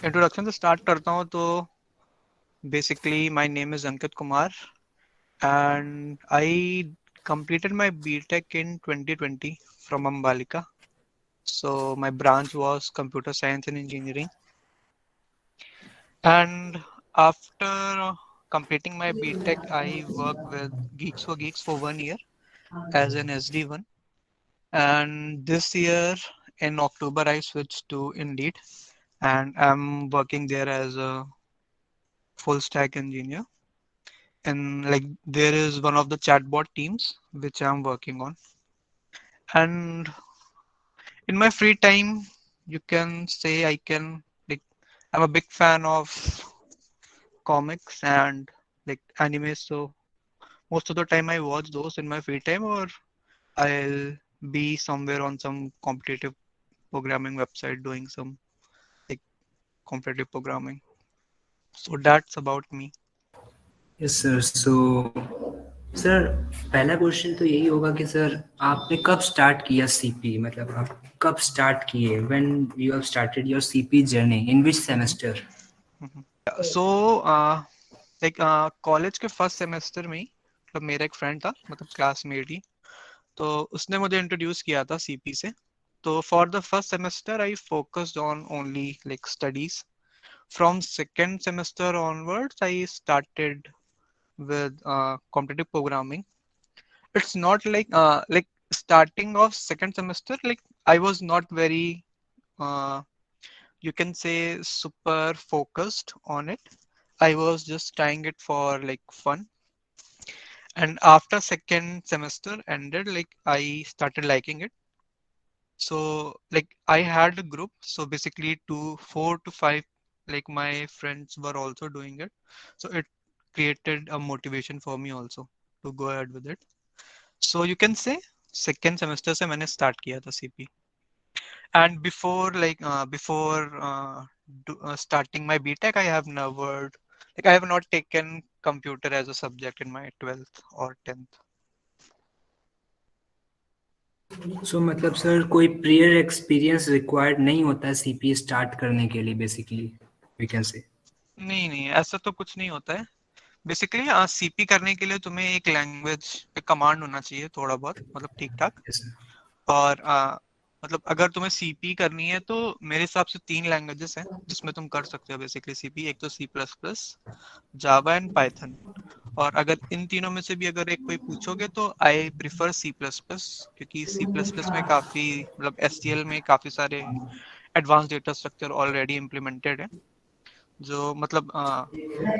Introduction से start करता हूँ तो basically my name is Ankit Kumar and I completed my BTech in 2020 from Ambalika. So my branch was computer science and engineering. And after completing my BTech, I worked with Geeks for Geeks for 1 year as an SD1. And this year in October, I switched to Indeed and I'm working there as a full stack engineer. And like there is one of the chatbot teams which I'm working on. And in my free time, you can say I can like I'm a big fan of comics and like anime, so most of the time I watch those in my free time or I'll be somewhere on some competitive programming website doing some like competitive programming. So that's about me. Yes sir. So sir, पहला question तो यही होगा कि sir आपने कब start किया CP, मतलब आप कब स्टार्ट किए, when you have started your CP journey, in which Mhm, semester? mhm. So like college के फर्स्ट सेमेस्टर में ही मतलब मेरा एक फ्रेंड था मतलब क्लासमेट ही तो उसने मुझे इंट्रोड्यूस किया था सीपी से तो for the first semester I focused on only like studies from second semester onwards I started with competitive programming. It's not like starting of second semester. Like I was not very uh, you can say super focused on it. I was just trying it for like fun. And after second semester ended, like I started liking it. So like I had a group. So basically 4 to 5 like my friends were also doing it. So it created a motivation for me also to go ahead with it. So you can say second semester से मैंने start किया था CP. And before starting my BTech, I have never like I have not taken computer as a subject in my 12th or 10th. सो मतलब sir कोई prior experience required नहीं होता है CP start करने के लिए, बेसिकली वी कैन से? नहीं नहीं ऐसा तो कुछ नहीं होता है बेसिकली सीपी करने के लिए तुम्हें एक लैंग्वेज पे कमांड होना चाहिए थोड़ा बहुत मतलब ठीक ठाक यस सर। और मतलब अगर तुम्हें सीपी करनी है तो मेरे हिसाब से 3 लैंग्वेजेस हैं जिसमें तुम कर सकते हो बेसिकली सीपी एक तो C++, जावा एंड पाइथन और अगर इन तीनों में से भी अगर एक कोई पूछोगे तो आई प्रिफर C++ क्योंकि C++ में काफी मतलब STL में काफी सारे advance data structure already implemented है जो मतलब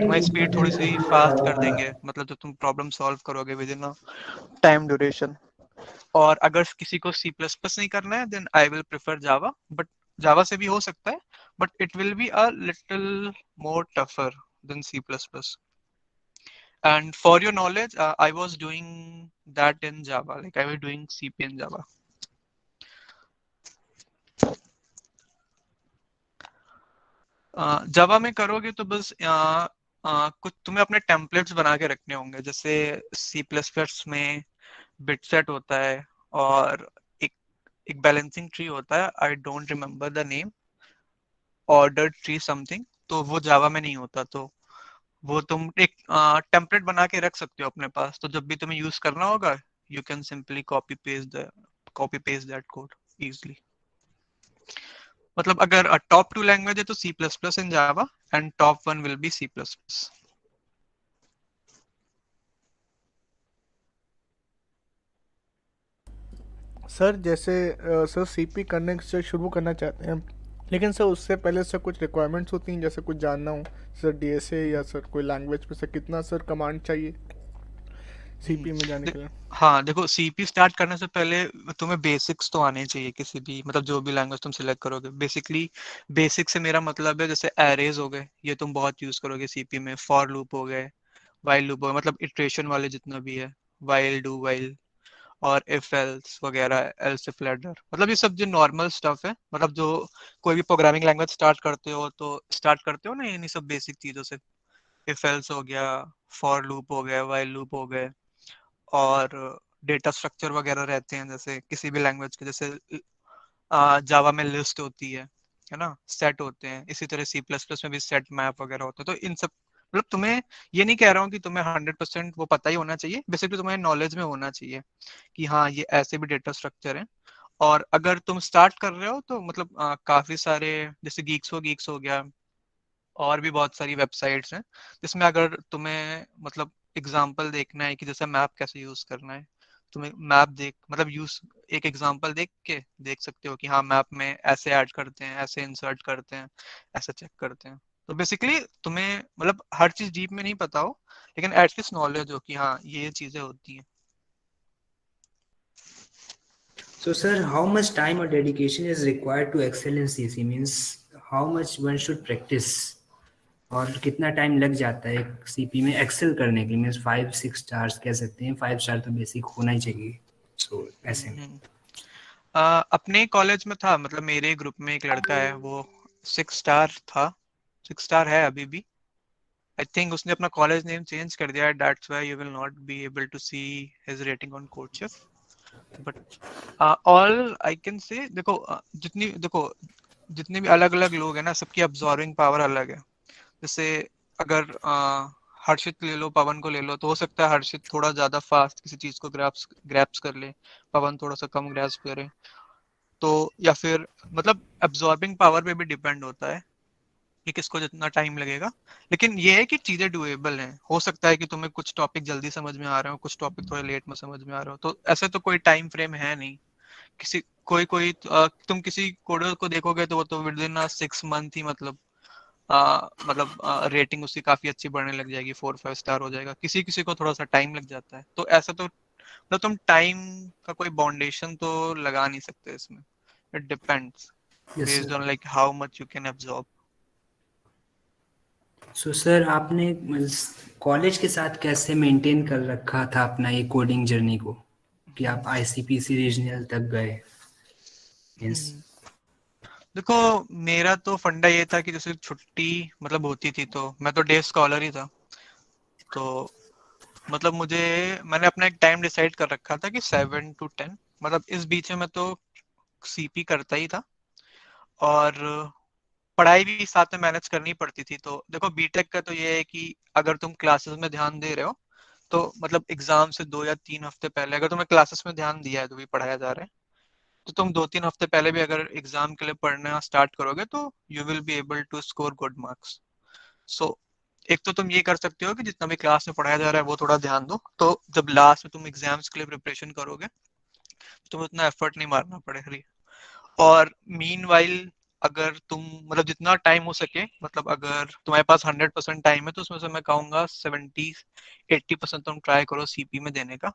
तुम्हारी स्पीड थोड़ी सी फास्ट कर देंगे मतलब जो तुम प्रॉब्लम सॉल्व करोगे with in a time duration और अगर किसी को सी प्लस प्लस नहीं करना है then I will prefer Java but Java से भी हो सकता है but it will be a little more tougher than C plus plus and for your knowledge I was doing that in java like I was doing cp in java जावा में करोगे तो बस कुछ तुम्हें अपने टेम्पलेट्स बना के रखने होंगे जैसे सी प्लस प्लस में बिट सेट होता है और एक एक बैलेंसिंग ट्री होता है I don't remember the name order tree something तो वो जावा में नहीं होता तो वो तुम एक टेम्पलेट बना के रख सकते हो अपने पास तो जब भी तुम्हें यूज करना होगा you can simply copy paste that code easily मतलब अगर टॉप 2 लैंग्वेज है तो C plus plus in Java and top 1 will be C plus plus sir जैसे सर सीपी करने से शुरू करना चाहते हैं लेकिन सर उससे पहले सर कुछ रिक्वायरमेंट्स होती हैं जैसे कुछ जानना हो सर डीएसए या सर कोई लैंग्वेज पे सर कितना सर कमांड चाहिए सीपी में जाने के लिए? हाँ देखो सीपी स्टार्ट करने से पहले तुम्हें बेसिक्स तो आने चाहिए किसी भी मतलब जो भी लैंग्वेज तुम सिलेक्ट करोगे बेसिकली बेसिक से मेरा मतलब है जैसे एरेज हो गए ये तुम बहुत यूज करोगे सीपी में फॉर लूप हो गए वाइल लूप हो गए मतलब इटरेशन वाले जितना भी है वाइल डू वाइल और इफ एल्स वगैरह एल्स इफ लैडर मतलब ये सब जो नॉर्मल स्टफ है मतलब जो कोई भी प्रोग्रामिंग लैंग्वेज स्टार्ट करते हो ना इन्हीं सब बेसिक चीजों से इफ एल्स हो गया फॉर लूप हो गया वाइल लूप हो गए और डेटा स्ट्रक्चर वगैरह रहते हैं जैसे किसी भी लैंग्वेज के जैसे जावा में लिस्ट होती है है ना, सेट होते हैं, इसी तरह C++ में भी सेट मैप वगैरह होते हैं। तो इन सब मतलब तुम्हें ये नहीं कह रहा हूँ कि तुम्हें 100% वो पता ही होना चाहिए, बेसिकली तुम्हें नॉलेज में होना चाहिए कि हाँ ये ऐसे भी डेटा स्ट्रक्चर है। और अगर तुम स्टार्ट कर रहे हो तो मतलब काफी सारे, जैसे गीक्स हो गया, और भी बहुत सारी वेबसाइट्स हैं जिसमें अगर तुम्हें मतलब एग्जांपल देखना है कि जैसे मैप कैसे यूज करना है, तुम्हें मैप देख मतलब यूज एक एग्जांपल देख के देख सकते हो कि हाँ मैप में ऐसे ऐड करते हैं, ऐसे इंसर्ट करते हैं, ऐसे चेक करते हैं। तो बेसिकली तुम्हें मतलब हर चीज डीप में नहीं पता हो, लेकिन एटलीस्ट नॉलेज हो कि हाँ ये चीजें होती हैं। So, sir, how much time or dedication is required to excel in CC? Means how much one should practice? और कितना टाइम लग जाता है एक सीपी में एक्सेल करने के लिए? मीन्स 5-6 स्टार्स कह सकते हैं, 5 स्टार तो बेसिक होना ही चाहिए। सो ऐसे में हम्म। अपने कॉलेज में था, मतलब मेरे ग्रुप में एक लड़का है, वो 6 स्टार था, 6 स्टार है अभी भी। आई थिंक उसने अपना कॉलेज नेम चेंज कर दिया है, that's why you will not be able to see his rating on CodeChef. But all I can say, देखो जितने भी अलग अलग लोग हैं ना, सबकी अब्जॉर्बिंग पावर अलग है। जैसे अगर हर्षित ले लो, पवन को ले लो, तो हो सकता है हर्षित थोड़ा ज्यादा फास्ट किसी चीज को ग्रैप्स कर ले, पवन थोड़ा सा कम ग्रैप्स करे। तो या फिर मतलब अब्जॉर्बिंग पावर पे भी डिपेंड होता है कि किसको जितना टाइम लगेगा। लेकिन ये है कि चीजें डुएबल हैं। हो सकता है कि तुम्हें कुछ टॉपिक जल्दी समझ में आ रहे हो, कुछ टॉपिक थोड़े लेट में समझ में आ रहे हो, तो ऐसे तो कोई टाइम फ्रेम है नहीं। किसी कोई कोई तुम किसी कोडर को देखोगे तो वो तो विद इन 6 मंथ ही मतलब रेटिंग उसकी काफी अच्छी बढ़ने लग जाएगी, 4-5 स्टार हो जाएगा। किसी किसी को थोड़ा सा टाइम लग जाता है। तो ऐसा तो मतलब तुम टाइम का कोई बाउंडेशन तो लगा नहीं सकते इसमें। It depends yes based sir. On like how much you can absorb. So sir, आपने कॉलेज के साथ कैसे मेंटेन कर रखा था अपना ये कोडिंग जर्नी को कि आप आईसीपीसी रीजनल तक गए? मीन्स देखो मेरा तो फंडा ये था कि जैसे छुट्टी मतलब होती थी तो मैं तो डे स्कॉलर ही था। तो मतलब मैंने अपना एक टाइम डिसाइड कर रखा था कि 7 to 10, मतलब इस बीच में मैं तो सीपी करता ही था, और पढ़ाई भी साथ में मैनेज करनी पड़ती थी। तो देखो बीटेक का तो ये है कि अगर तुम क्लासेस में ध्यान दे रहे हो तो मतलब एग्जाम से 2 या 3 हफ्ते पहले अगर तुम्हें क्लासेस में ध्यान दिया है, तो भी पढ़ाया जा रहा है, तो तुम 2-3 हफ्ते पहले भी अगर एग्जाम के लिए पढ़ना स्टार्ट करोगे तो you will be able to score good marks. So एक तो तुम ये कर सकते हो कि जितना भी क्लास में पढ़ाया जा रहा है वो थोड़ा ध्यान दो, तो जब लास्ट में तुम एग्जाम्स के लिए प्रिपरेशन करोगे तो तुम्हें उतना एफर्ट नहीं मारना पड़ेगा। और मीन वाइल अगर तुम मतलब जितना टाइम हो सके, मतलब अगर तुम्हारे पास 100% टाइम है तो उसमें से मैं कहूंगा 70-80% तुम ट्राई करो सीपी में देने का,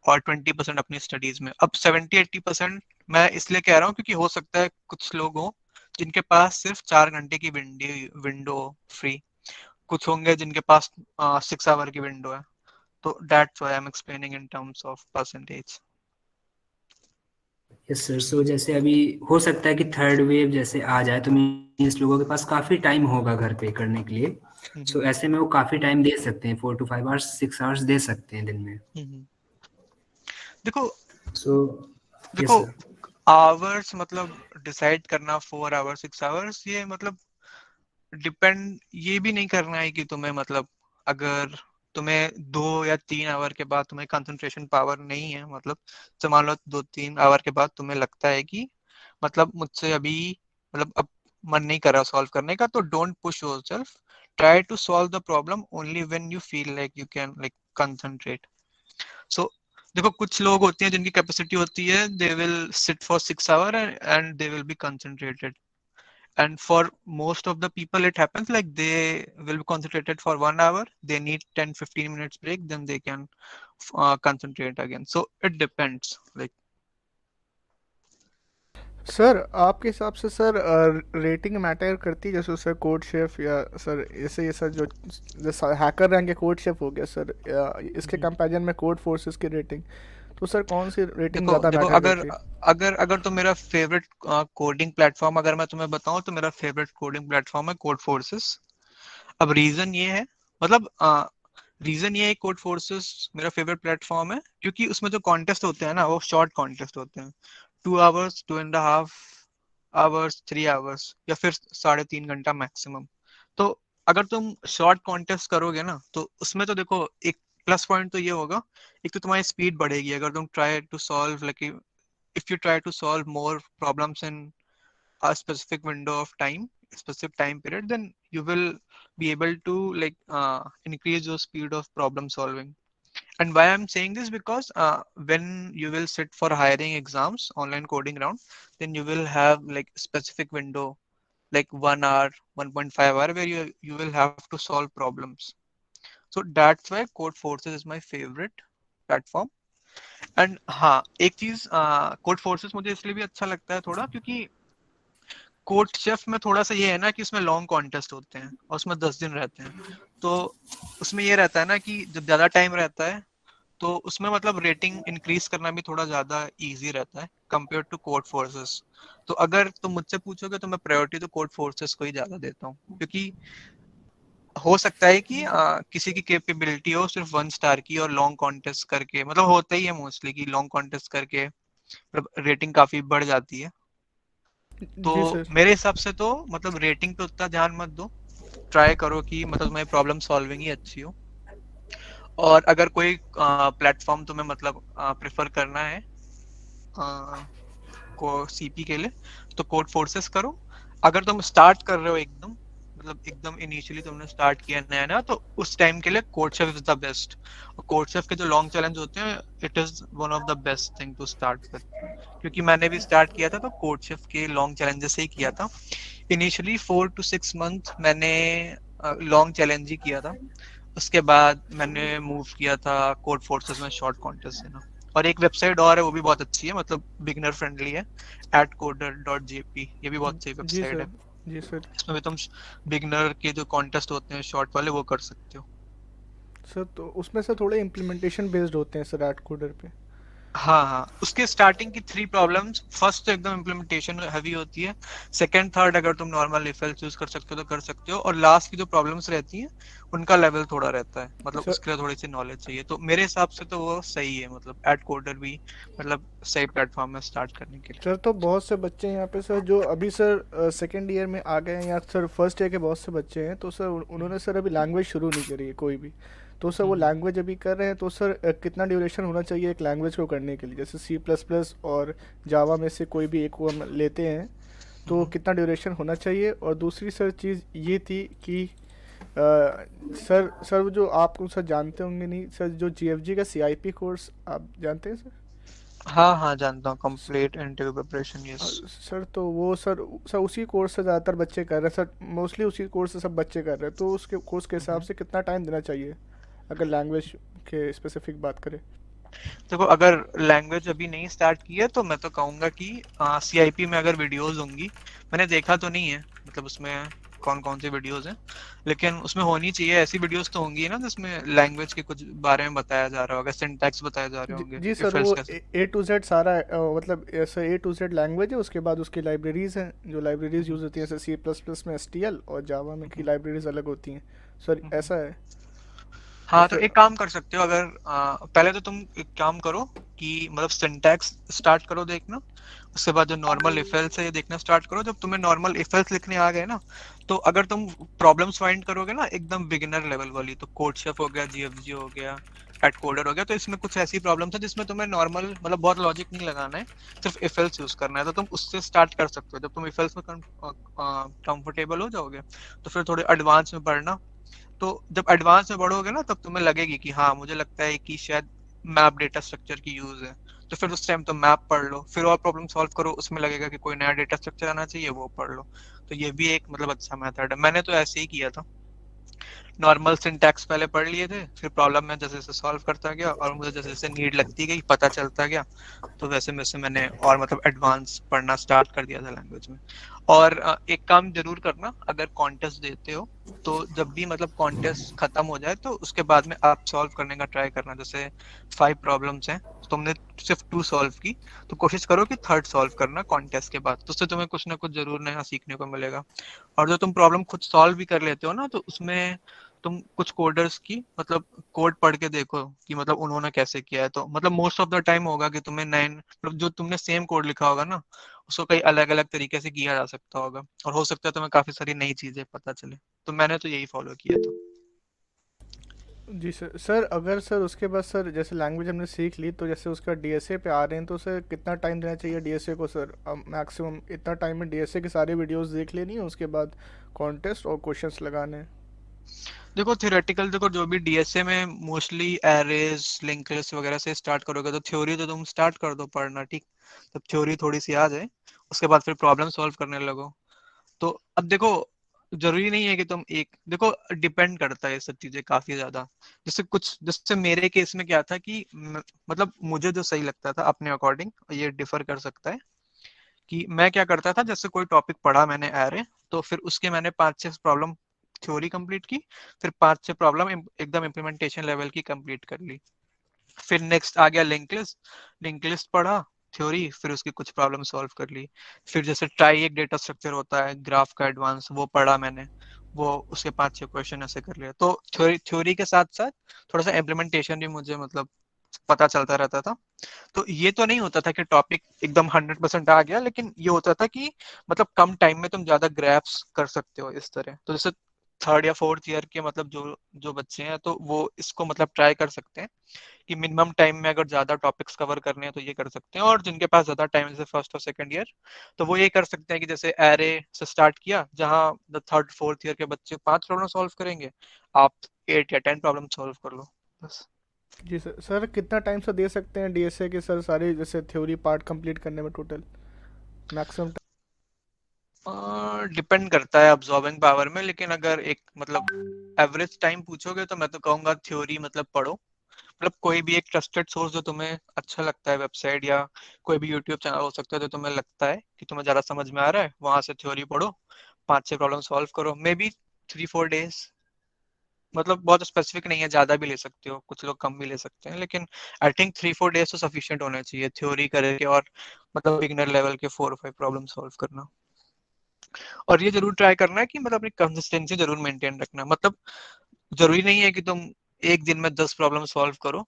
और 20% अपनी स्टडीज में। अब 70-80% मैं इसलिए कह रहा हूँ क्योंकि हो सकता है कुछ लोग हों जिनके पास सिर्फ 4 घंटे की विंडो फ्री, कुछ होंगे जिनके पास 6 आवर की विंडो है। तो that's why I am explaining in terms of percentage. Yes sir. So जैसे अभी हो सकता है कि थर्ड वेव जैसे आ जाए, तो मीन्स लोगों के पास काफ़ी टाइम होगा घर पे करने के लिए। सो ऐसे में वो काफ़ी टाइम दे सकते हैं, 4 to 5 आवर्स, 6 आवर्स दे सकते हैं दिन में। देखो सो देखो यस सर। आवर्स मतलब डिसाइड करना 4 आवर्स 6 आवर्स, ये मतलब डिपेंड ये भी नहीं करना है कि तुम्हें मतलब अगर तुम्हें 2 या 3 आवर के बाद तुम्हें कंसंट्रेशन पावर नहीं है, मतलब तो मान लो 2-3 आवर के बाद तुम्हें लगता है कि मतलब मुझसे अभी मतलब अब मन नहीं कर रहा सॉल्व करने का, तो don't push yourself, try to solve the problem only when you feel like you can like concentrate. So देखो कुछ लोग होते हैं जिनकी कैपेसिटी होती है, they will sit for 6 hour and they will be concentrated, and for most of the people it happens like they will be concentrated for 1 hour, they need 10-15 minutes break, then they can concentrate again. So it depends like sir आपके हिसाब से sir rating matter करती है? जैसे sir code chef या sir ऐसे ये sir जो जैसा हैकर रैंक के कोड शेफ हो गया सर, या इसके कंपैरिजन में कोड फोर्सेस की रेटिंग, तो सर कौन सी रेटिंग देखो ज़्यादा देखो मैटर अगर करती है? अगर अगर तो मेरा फेवरेट कोडिंग प्लेटफॉर्म अगर मैं तुम्हें बताऊं तो मेरा फेवरेट कोडिंग प्लेटफॉर्म है कोड फोर्सेस। अब रीजन ये है, मतलब रीजन ये है कोड फोर्सेस मेरा फेवरेट प्लेटफॉर्म है क्योंकि उसमें जो कॉन्टेस्ट होते हैं ना वो शॉर्ट कॉन्टेस्ट होते हैं, 2 आवर्स 2.5 आवर्स, 3 आवर्स या फिर 3.5 घंटा मैक्सिमम। तो अगर तुम शॉर्ट कॉन्टेस्ट करोगे ना तो उसमें तो देखो एक प्लस पॉइंट तो ये होगा, एक तो तुम्हारी स्पीड बढ़ेगी अगर तुम try to solve like if you try to solve more problems in a specific window of time, specific time period, then you will be able to like increase your speed of problem solving. And why I'm saying this, because when you will sit for hiring exams, online coding round, then you will have like specific window, like 1 hour, 1.5 hour, where you will have to solve problems. So that's why Code Forces is my favorite platform. And हाँ, एक चीज code forces मुझे इसलिए भी अच्छा लगता है थोड़ा, क्योंकि कोड शेफ में थोड़ा सा ये है ना कि उसमें लॉन्ग कॉन्टेस्ट होते हैं और उसमें 10 दिन रहते हैं। तो उसमें ये रहता है ना कि जब ज्यादा टाइम रहता है तो उसमें मतलब रेटिंग इंक्रीज करना भी थोड़ा ज्यादा इजी रहता है कंपेयर टू कोड फोर्सेस। तो अगर तुम मुझसे पूछोगे तो मैं प्रायोरिटी तो कोड फोर्सेस को ही ज्यादा देता हूँ, क्योंकि हो सकता है कि किसी की कैपेबिलिटी हो सिर्फ 1 स्टार की और लॉन्ग कॉन्टेस्ट करके, मतलब होता ही है मोस्टली कि लॉन्ग कॉन्टेस्ट करके मतलब रेटिंग काफी बढ़ जाती है। तो जी सर। मेरे हिसाब से तो मतलब रेटिंग पे उतना ध्यान मत दो, ट्राई करो कि मतलब तुम्हारी प्रॉब्लम सॉल्विंग ही अच्छी हो। और अगर कोई प्लेटफॉर्म तुम्हें मतलब प्रेफर करना है को सीपी के लिए, तो कोड फोर्सेस करो। अगर तुम स्टार्ट कर रहे हो एकदम, मतलब एकदम इनिशियली तुमने स्टार्ट किया नया ना, तो उस टाइम के लिए CodeChef is the best. CodeChef के जो लॉन्ग चैलेंज होते हैं, it is one of the best thing to start with. क्योंकि मैंने भी स्टार्ट किया था तो कोडशेफ के लॉन्ग चैलेंजेस से ही किया था। इनिशियली 4 to 6 मंथ मैंने लॉन्ग चैलेंज ही किया था। उसके बाद मैंने मूव किया था कोड फोर्सेस में शॉर्ट कॉन्टेस्ट देना। और एक वेबसाइट और है, वो भी बहुत अच्छी है, मतलब बिगनर फ्रेंडली है, @coder.jp। ये भी बहुत सही जी वेबसाइट सर। है। जी सर। इसमें भी तुम बिगनर के जो कॉन्टेस्ट होते हैं शॉर्ट वाले वो कर सकते हो। सर तो उसमें सर थोड़े इम्प्लीमेंटेशन बेस्ड होते हैं सर ऐड कोडर पे। हाँ हाँ, उसके स्टार्टिंग की 3 प्रॉब्लम्स, फर्स्ट तो एकदम इम्प्लीमेंटेशन हैवी होती है, सेकंड थर्ड अगर तुम नॉर्मल इफ एल्स यूज कर सकते हो तो कर सकते हो, और लास्ट की जो प्रॉब्लम्स रहती हैं उनका लेवल थोड़ा रहता है, मतलब सर उसके लिए थोड़ी सी नॉलेज चाहिए। तो मेरे हिसाब से तो वो सही है, मतलब एड कोडर भी मतलब सही प्लेटफॉर्म है स्टार्ट करने के लिए। सर तो बहुत से बच्चे हैं यहाँ पे सर जो अभी सर सेकेंड ईयर में आ गए हैं, या सर फर्स्ट ईयर के बहुत से बच्चे हैं, तो सर उन्होंने सर अभी लैंग्वेज शुरू नहीं करी है कोई भी। तो सर वो हम्म लैंग्वेज अभी कर रहे हैं, तो सर कितना ड्यूरेशन होना चाहिए एक लैंग्वेज को करने के लिए? जैसे C++ और जावा में से कोई भी एक को हम लेते हैं, तो हम्म। कितना ड्यूरेशन होना चाहिए? और दूसरी सर चीज़ ये थी कि सर वो जो आपको सर जानते होंगे नहीं सर, जो GFG का CIP कोर्स आप जानते हैं सर? हाँ हाँ, जानता हूँ, complete interview preparation, yes. Sir तो वो सर उसी कोर्स से ज़्यादातर बच्चे कर रहे हैं सर, मोस्टली उसी कोर्स से सब बच्चे कर रहे हैं, तो उसके कोर्स के हिसाब से कितना टाइम देना चाहिए अगर लैंग्वेज के स्पेसिफिक बात करें? देखो, अगर लैंग्वेज अभी नहीं स्टार्ट की है तो मैं तो कहूंगा कि सीआईपी में अगर वीडियोस होंगी, मैंने देखा तो नहीं है मतलब उसमें कौन कौन सी वीडियोस हैं, लेकिन उसमें होनी चाहिए ऐसी वीडियोस तो होंगी ना जिसमें लैंग्वेज के कुछ बारे में बताया जा रहा होगा, सिंटैक्स बताए जा रहे होंगे, जी इफ सर, एल्स वो कैसे। A to Z सारा मतलब ऐसे A to Z लैंग्वेज है, उसके बाद उसकी लाइब्रेरीज़ हैं, जो लाइब्रेरीज़ यूज़ होती हैं जैसे C++ में STL, और जावा में की लाइब्रेरीज़ अलग होती हैं सर, ऐसा है? और हाँ, तो फिर एक काम कर सकते हो, अगर पहले तो तुम एक काम करो कि मतलब सिंटैक्स स्टार्ट करो देखना। उसके बाद जो नॉर्मल इफ एल्स है ये देखना स्टार्ट करो। जब तुम्हें नॉर्मल इफ एल्स लिखने आ गए ना, तो अगर तुम प्रॉब्लम्स फाइंड करोगे ना एकदम बिगिनर लेवल वाली, तो कोड शेफ हो गया, जीएफजी हो गया, एट कोडर हो गया, तो इसमें कुछ ऐसी प्रॉब्लम्स है जिसमें तुम्हें नॉर्मल मतलब बहुत लॉजिक नहीं लगाना है, सिर्फ इफ एल्स यूज करना है, तो तुम उससे स्टार्ट कर सकते हो। जब तुम इफ एल्स में कंफर्टेबल हो जाओगे तो फिर थोड़े एडवांस में पढ़ना। तो जब एडवांस में बढ़ोगे ना तब तुम्हें लगेगी कि हाँ, मुझे लगता है कि शायद मैप डेटा स्ट्रक्चर की यूज है, तो फिर उस टाइम तो मैप पढ़ लो, फिर और प्रॉब्लम सॉल्व करो, उसमें लगेगा कि कोई नया डेटा स्ट्रक्चर आना चाहिए, वो पढ़ लो। तो ये भी एक मतलब अच्छा मेथड है, मैंने तो ऐसे ही किया था। नॉर्मल सिंटैक्स पहले पढ़ लिए थे, फिर प्रॉब्लम में जैसे जैसे सॉल्व करता गया और मुझे जैसे जैसे नीड लगती गई, पता चलता गया, तो वैसे वैसे मैंने और मतलब एडवांस पढ़ना स्टार्ट कर दिया था लैंग्वेज में। और एक काम जरूर करना, अगर कॉन्टेस्ट देते हो तो जब भी मतलब कॉन्टेस्ट खत्म हो जाए तो उसके बाद में आप सॉल्व करने का ट्राई करना। जैसे 5 प्रॉब्लम्स हैं, तुमने सिर्फ 2 सॉल्व की, तो कोशिश करो कि थर्ड सॉल्व करना कॉन्टेस्ट के बाद, तो उससे तुम्हें कुछ ना कुछ जरूर नया सीखने को मिलेगा। और जो तुम प्रॉब्लम खुद सॉल्व भी कर लेते हो ना, तो उसमें तुम कुछ कोडर्स की मतलब कोड पढ़ के देखो कि मतलब उन्होंने कैसे किया है, तो मतलब मोस्ट ऑफ द टाइम होगा कि तुम्हें 9 मतलब जो तुमने सेम कोड लिखा होगा ना, उसको कई अलग अलग तरीके से किया जा सकता होगा, और हो सकता है तुम्हें काफी सारी नई चीजें पता चले। तो मैंने तो यही फॉलो किया था। जी सर। सर अगर सर उसके बाद सर जैसे लैंग्वेज हमने सीख ली, तो जैसे उसका डीएसए पे आ रहे हैं, तो सर कितना टाइम देना चाहिए डीएसए को सर? मैक्सिमम इतना टाइम में डीएसए की सारी वीडियोस देख लेनी है, उसके बाद कॉन्टेस्ट और क्वेश्चंस लगाने हैं? देखो थियोरेटिकल, देखो जो भी डीएसए में मोस्टली एरेज लिंक लिस्ट वगैरह से स्टार्ट करोगे, तो थ्योरी तो तुम स्टार्ट कर दो पढ़ना, ठीक। तब थ्योरी थोड़ी सी आ जाए, उसके बाद फिर प्रॉब्लम सॉल्व करने लगो। तो अब देखो, जरूरी नहीं है कि तुम एक, देखो डिपेंड करता है ये सब चीजें काफी ज्यादा। जैसे मेरे केस में क्या था कि मतलब मुझे जो सही लगता था अपने अकॉर्डिंग, ये डिफर कर सकता है, कि मैं क्या करता था, जैसे कोई टॉपिक पढ़ा मैंने एरे, तो फिर उसके मैंने 5-6 प्रॉब्लम थ्योरी कंप्लीट की, फिर 5-6 प्रॉब्लम एकदम इम्प्लीमेंटेशन लेवल की कंप्लीट कर ली। फिर नेक्स्ट आ गया लिंक लिस्ट पढ़ा थ्योरी, फिर उसकी कुछ प्रॉब्लम सॉल्व कर ली। फिर जैसे ट्राई एक डेटा स्ट्रक्चर होता है ग्राफ का एडवांस, वो पढ़ा मैंने, वो उसके 5-6 क्वेश्चन ऐसे कर लिया। तो थ्योरी थ्योरी के साथ साथ थोड़ा सा इम्प्लीमेंटेशन भी मुझे मतलब पता चलता रहता था। तो ये तो नहीं होता था कि टॉपिक एकदम 100% आ गया, लेकिन ये होता था कि मतलब कम टाइम में तुम ज्यादा ग्रैप्स कर सकते हो इस तरह। तो जैसे थर्ड या फोर्थ ईयर के मतलब जो जो बच्चे हैं, तो वो इसको मतलब ट्राई कर सकते हैं कि मिनिमम टाइम में अगर ज्यादा टॉपिक्स कवर करने हैं तो ये कर सकते हैं। और जिनके पास ज्यादा टाइम, जैसे फर्स्ट और सेकंड ईयर, तो वो ये कर सकते हैं कि जैसे एरे से स्टार्ट किया, जहां द थर्ड फोर्थ ईयर के बच्चे 5 प्रॉब्लम सॉल्व करेंगे, आप 8 या 10 प्रॉब्लम सॉल्व कर लो, बस। जी सर। सर कितना टाइम से दे सकते हैं डीएसए के सर सारी जैसे थ्योरी पार्ट कंप्लीट करने में टोटल मैक्सिमम? डिपेंड करता है ऑब्जॉर्विंग पावर में, लेकिन अगर एक मतलब एवरेज टाइम पूछोगे तो मैं तो कहूंगा थ्योरी मतलब पढ़ो, मतलब कोई भी एक ट्रस्टेड सोर्स जो तुम्हें अच्छा लगता है, वेबसाइट या कोई भी यूट्यूब चैनल हो सकता है, जो तुम्हें लगता है कि तुम्हें ज्यादा समझ में आ रहा है, वहां से थ्योरी पढ़ो, 5-6 प्रॉब्लम सॉल्व करो, मे बी 3-4 डेज। मतलब बहुत स्पेसिफिक नहीं है, ज्यादा भी ले सकते हो, कुछ लोग कम भी ले सकते हैं, लेकिन आई थिंक 3-4 डेज तो सफिशिएंट होने चाहिए थ्योरी करके, और मतलब बिगिनर लेवल के 4 और 5 प्रॉब्लम सॉल्व करना। और ये जरूर ट्राई करना है कि मतलब अपनी कंसिस्टेंसी जरूर मेंटेन रखना, मतलब जरूरी नहीं है कि तुम एक दिन में 10 प्रॉब्लम सॉल्व करो,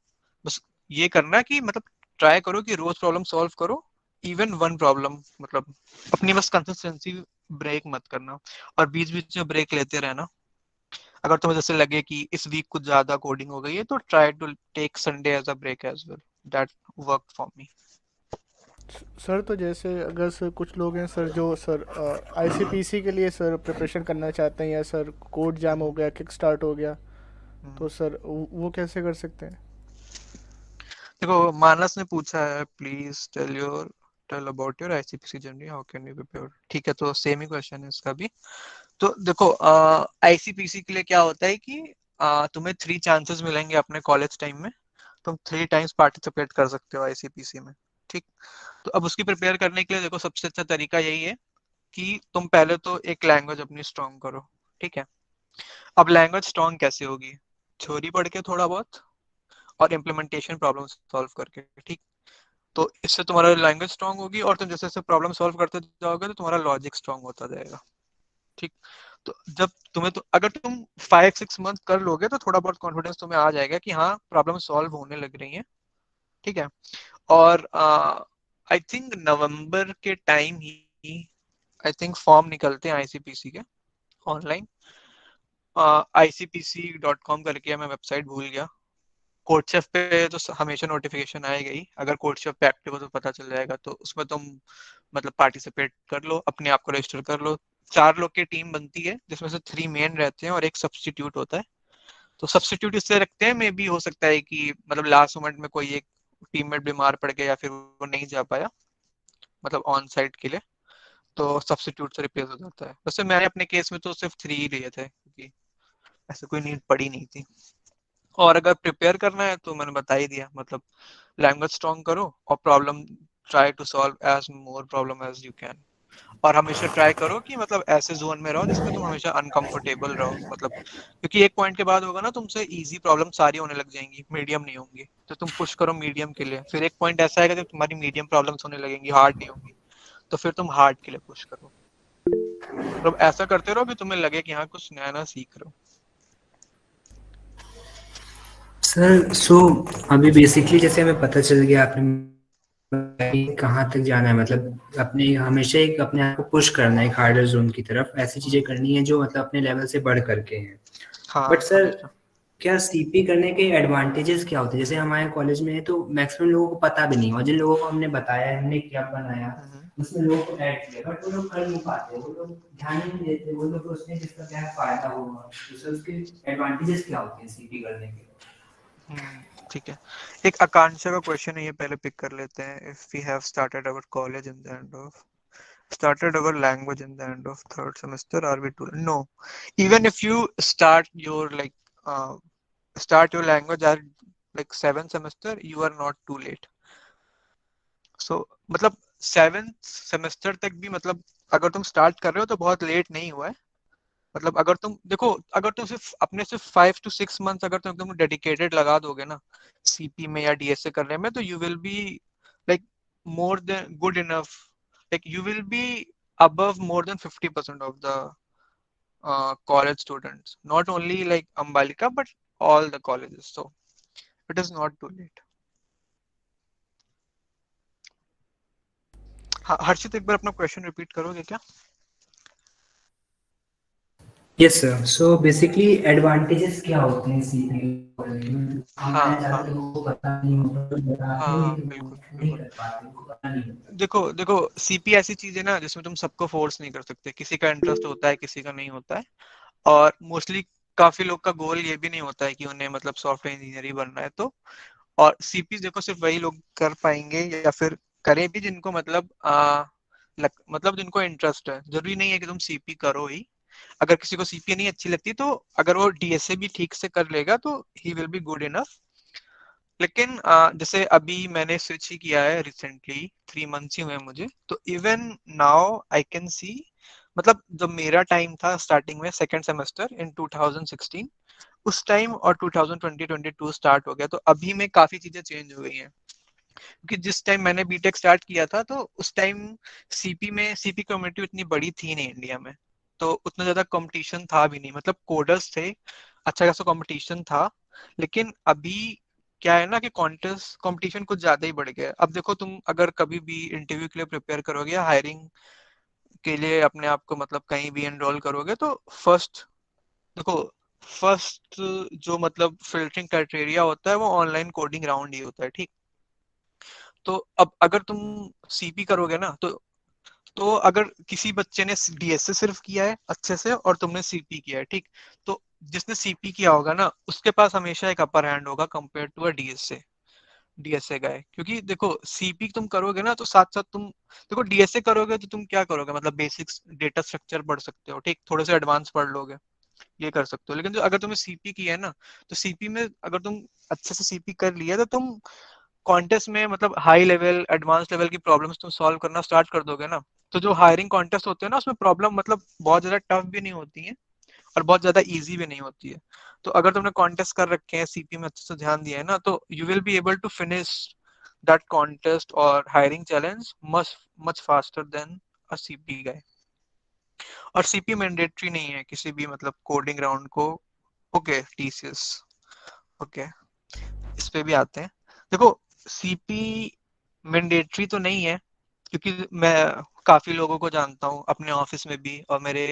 बस ये करना कि मतलब ट्राई करो कि रोज प्रॉब्लम सॉल्व करो, इवन वन प्रॉब्लम, मतलब अपनी बस कंसिस्टेंसी ब्रेक मत करना, और बीच बीच में ब्रेक लेते रहना। अगर तुम्हें जैसे लगे कि इस वीक कुछ ज्यादा कोडिंग हो गई है, तो try to take Sunday as a break as well, that work for me. Sir तो जैसे अगर सर कुछ लोग हैं सर जो सर आईसीपीसी के लिए सर प्रिपरेशन करना चाहते हैं, या सर कोड जैम हो गया, किक स्टार्ट हो गया, तो सर वो कैसे कर सकते हैं? देखो मानस ने पूछा है, please tell about your ICPC journey, how can you prepare, ठीक है, तो सेम ही क्वेश्चन है इसका भी। तो देखो आईसीपीसी के लिए क्या होता है कि तुम्हें 3 चांसेस मिलेंगे अपने कॉलेज टाइम में, तुम 3 टाइम्स पार्टिसिपेट कर सकते हो आईसीपीसी में, ठीक। तो अब उसकी प्रिपेयर करने के लिए देखो सबसे अच्छा तरीका यही है कि तुम पहले तो एक लैंग्वेज अपनी स्ट्रॉन्ग करो, ठीक है। अब लैंग्वेज स्ट्रॉन्ग कैसे होगी? थ्योरी पढ़ के थोड़ा बहुत, और इम्प्लीमेंटेशन प्रॉब्लम सॉल्व करके, ठीक। तो इससे तुम्हारा लैंग्वेज स्ट्रॉन्ग होगी, और तुम जैसे जैसे प्रॉब्लम सॉल्व करते जाओगे तो तुम्हारा लॉजिक स्ट्रॉन्ग होता जाएगा, ठीक। तो जब तुम्हें, तो अगर तुम 5-6 मंथ कर लोगे, तो थोड़ा बहुत कॉन्फिडेंस तुम्हें आ जाएगा कि हाँ प्रॉब्लम सॉल्व होने लग रही है, ठीक है। और आई थिंक नवंबर के time he I think form निकलते हैं आईसीपीसी के ऑनलाइन, icpc.com करके है, मैं वेबसाइट भूल गया। कोडशेफ पे तो हमेशा नोटिफिकेशन आएगा ही, अगर कोडशेफ पे एक्टिव हो तो पता चल जाएगा, तो उसमें तुम मतलब पार्टिसिपेट कर लो, अपने आप को रजिस्टर कर लो। 4 लोग की टीम बनती है, जिसमें से 3 मेन रहते हैं और एक सब्सटीट्यूट होता है। तो सब्सटीट्यूट इसलिए रखते हैं, मे भी हो सकता है कि मतलब लास्ट मोमेंट में कोई एक टीममेट बीमार पड़ गया, या फिर वो नहीं जा पाया मतलब ऑन साइट के लिए, तो सब्सटीट्यूट से रिप्लेस हो जाता है। वैसे मैंने अपने केस में तो सिर्फ 3 ही लिए थे, क्योंकि ऐसे कोई नीड पड़ी नहीं थी। और अगर प्रिपेयर करना है तो मैंने बता ही दिया, मतलब लैंग्वेज स्ट्रॉन्ग करो, और problem try to solve as more problem as you can. और हमेशा ट्राई करो कि मतलब ऐसे जोन में रहो जिसमें तुम हमेशा अनकंफर्टेबल रहो, मतलब क्योंकि एक पॉइंट के बाद होगा ना, तुमसे इजी प्रॉब्लम सारी होने लग जाएंगी, मीडियम नहीं होंगी, तो तुम पुश करो मीडियम के लिए। फिर एक पॉइंट ऐसा आएगा जब तुम्हारी मीडियम प्रॉब्लम्स होने लगेंगी, हार्ड नहीं होंगी, तो फिर तुम हार्ड के लिए पुश करो। मतलब ऐसा करते रहो कि तुम्हें लगे कि हाँ कुछ नया नया सीख रहे हो। सर अभी बेसिकली जैसे हमें पता चल गया, आपने कहाँ तक जाना है, मतलब अपने हमेशा एक अपने आप को पुश करना है एक हार्डर जोन की तरफ, ऐसी चीजें करनी है जो मतलब अपने लेवल से बढ़ करके हैं। बट हाँ सर हमेशा। क्या सीपी करने के एडवांटेजेस क्या होते हैं? जैसे हमारे कॉलेज में है तो मैक्सिमम लोगों को पता भी नहीं, और जिन लोगों को हमने बताया हमने क्या बनाया हम्म, उसमें लोगों को ऐड किया, बट वो लोग कर नहीं पाते, वो लोग ध्यान ही नहीं देते, वो लोग उसमें जिसका क्या फायदा होगा, तो सर उसके एडवांटेजेस क्या होते हैं सीपी करने के? ठीक है। एक आकांक्षा का क्वेश्चन है, ये पहले पिक कर लेते हैं। If we have started our college in the end of started our language in the end of third semester, are we too? No, even if you start your uh, start your language at like seventh semester, you are not too late. So मतलब seventh semester तक भी मतलब अगर तुम start कर रहे हो तो बहुत लेट नहीं हुआ है। मतलब अगर तुम देखो, अगर तुम सिर्फ 5 to 6 months अगर तुम एकदम डेडिकेटेड लगा दोगे ना सीपी में या डीएसए करने में, तो you will be like more than good enough, like you will B above more than 50% of the college students, not only like Ambalika but all the colleges, so it is not too late. हर्षित एक बार अपना question repeat करोगे क्या? Yes sir, so basically advantages क्या होते हैं CP करने में? हाँ हमारे हाँ ज्यादातर लोगों को पता नहीं होता, तो बताते हाँ हैं हाँ, तो वो बिल्कुल नहीं बिल्कुल। कर पाते, उनको पता नहीं होता। देखो देखो, सीपी ऐसी चीज है ना जिसमें तुम सबको फोर्स नहीं कर सकते, किसी का इंटरेस्ट होता है किसी का नहीं होता है। और मोस्टली काफी लोग का गोल ये भी नहीं होता है कि उन्हें मतलब सॉफ्टवेयर इंजीनियर ही बनना है। तो और सीपी देखो सिर्फ वही लोग कर पाएंगे या फिर करें भी जिनको मतलब मतलब जिनको इंटरेस्ट है। जरूरी नहीं है कि तुम सीपी करो ही। अगर किसी को सीपी नहीं अच्छी लगती तो अगर वो डीएसए भी ठीक से कर लेगा तो he will be good enough. लेकिन जैसे अभी मैंने स्विच ही किया है रिसेंटली, 3 मंथ्स ही हुए मुझे, तो even now I can see मतलब जब मेरा टाइम था स्टार्टिंग में सेकेंड सेमेस्टर इन 2016, उस टाइम और 2020-22 स्टार्ट हो गया, तो अभी में काफी चीजें चेंज हो गई हैं। क्योंकि जिस टाइम मैंने बीटेक स्टार्ट किया था तो उस टाइम सीपी कम्युनिटी उतनी बड़ी थी नहीं इंडिया में, तो उतना ज्यादा कंपटीशन था भी नहीं, मतलब कोडर्स थे, अच्छा खासा कंपटीशन था। लेकिन अभी क्या है ना कि कॉन्टेस्ट कंपटीशन कुछ ज्यादा ही बढ़ गया है। अब देखो तुम अगर कभी भी इंटरव्यू के लिए प्रिपेयर करोगे या हायरिंग के लिए अपने आप को मतलब कहीं भी एनरोल करोगे तो फर्स्ट देखो फर्स्ट जो मतलब फिल्टरिंग क्राइटेरिया होता है वो ऑनलाइन कोडिंग राउंड ही होता है, ठीक। तो अब अगर तुम सीपी करोगे ना तो अगर किसी बच्चे ने डीएसए सिर्फ किया है अच्छे से और तुमने सीपी किया है, ठीक, तो जिसने सीपी किया होगा ना उसके पास हमेशा एक अपर हैंड होगा कंपेयर टू अ डीएसए का है। क्योंकि देखो सीपी तुम करोगे ना तो साथ साथ तुम देखो डीएसए करोगे तो तुम क्या करोगे, मतलब बेसिक्स डेटा स्ट्रक्चर पढ़ सकते हो, ठीक, थोड़े से एडवांस पढ़ लोगे, ये कर सकते हो। लेकिन जो अगर तुमने सीपी किया है ना तो सीपी में अगर तुम अच्छे से सीपी कर लिया तो तुम कॉन्टेस्ट में मतलब हाई लेवल एडवांस लेवल की प्रॉब्लम्स तुम सॉल्व करना स्टार्ट कर दोगे ना, तो जो हायरिंग कॉन्टेस्ट होते हैं ना उसमें प्रॉब्लम मतलब बहुत ज्यादा टफ भी नहीं होती है और बहुत ज्यादा इजी भी नहीं होती है। तो अगर तुमने कॉन्टेस्ट कर रखे हैं सीपी में अच्छे से ध्यान दिया है ना तो you will be able to finish that contest और hiring challenge much much faster than a CP guy. और सीपी मैंडेटरी नहीं है किसी भी मतलब कोडिंग राउंड को। ओके टीसीएस, ओके, इस पे भी आते हैं। देखो सीपी मैंडेटरी तो नहीं है, क्योंकि मैं काफी लोगों को जानता हूँ अपने ऑफिस में भी और मेरे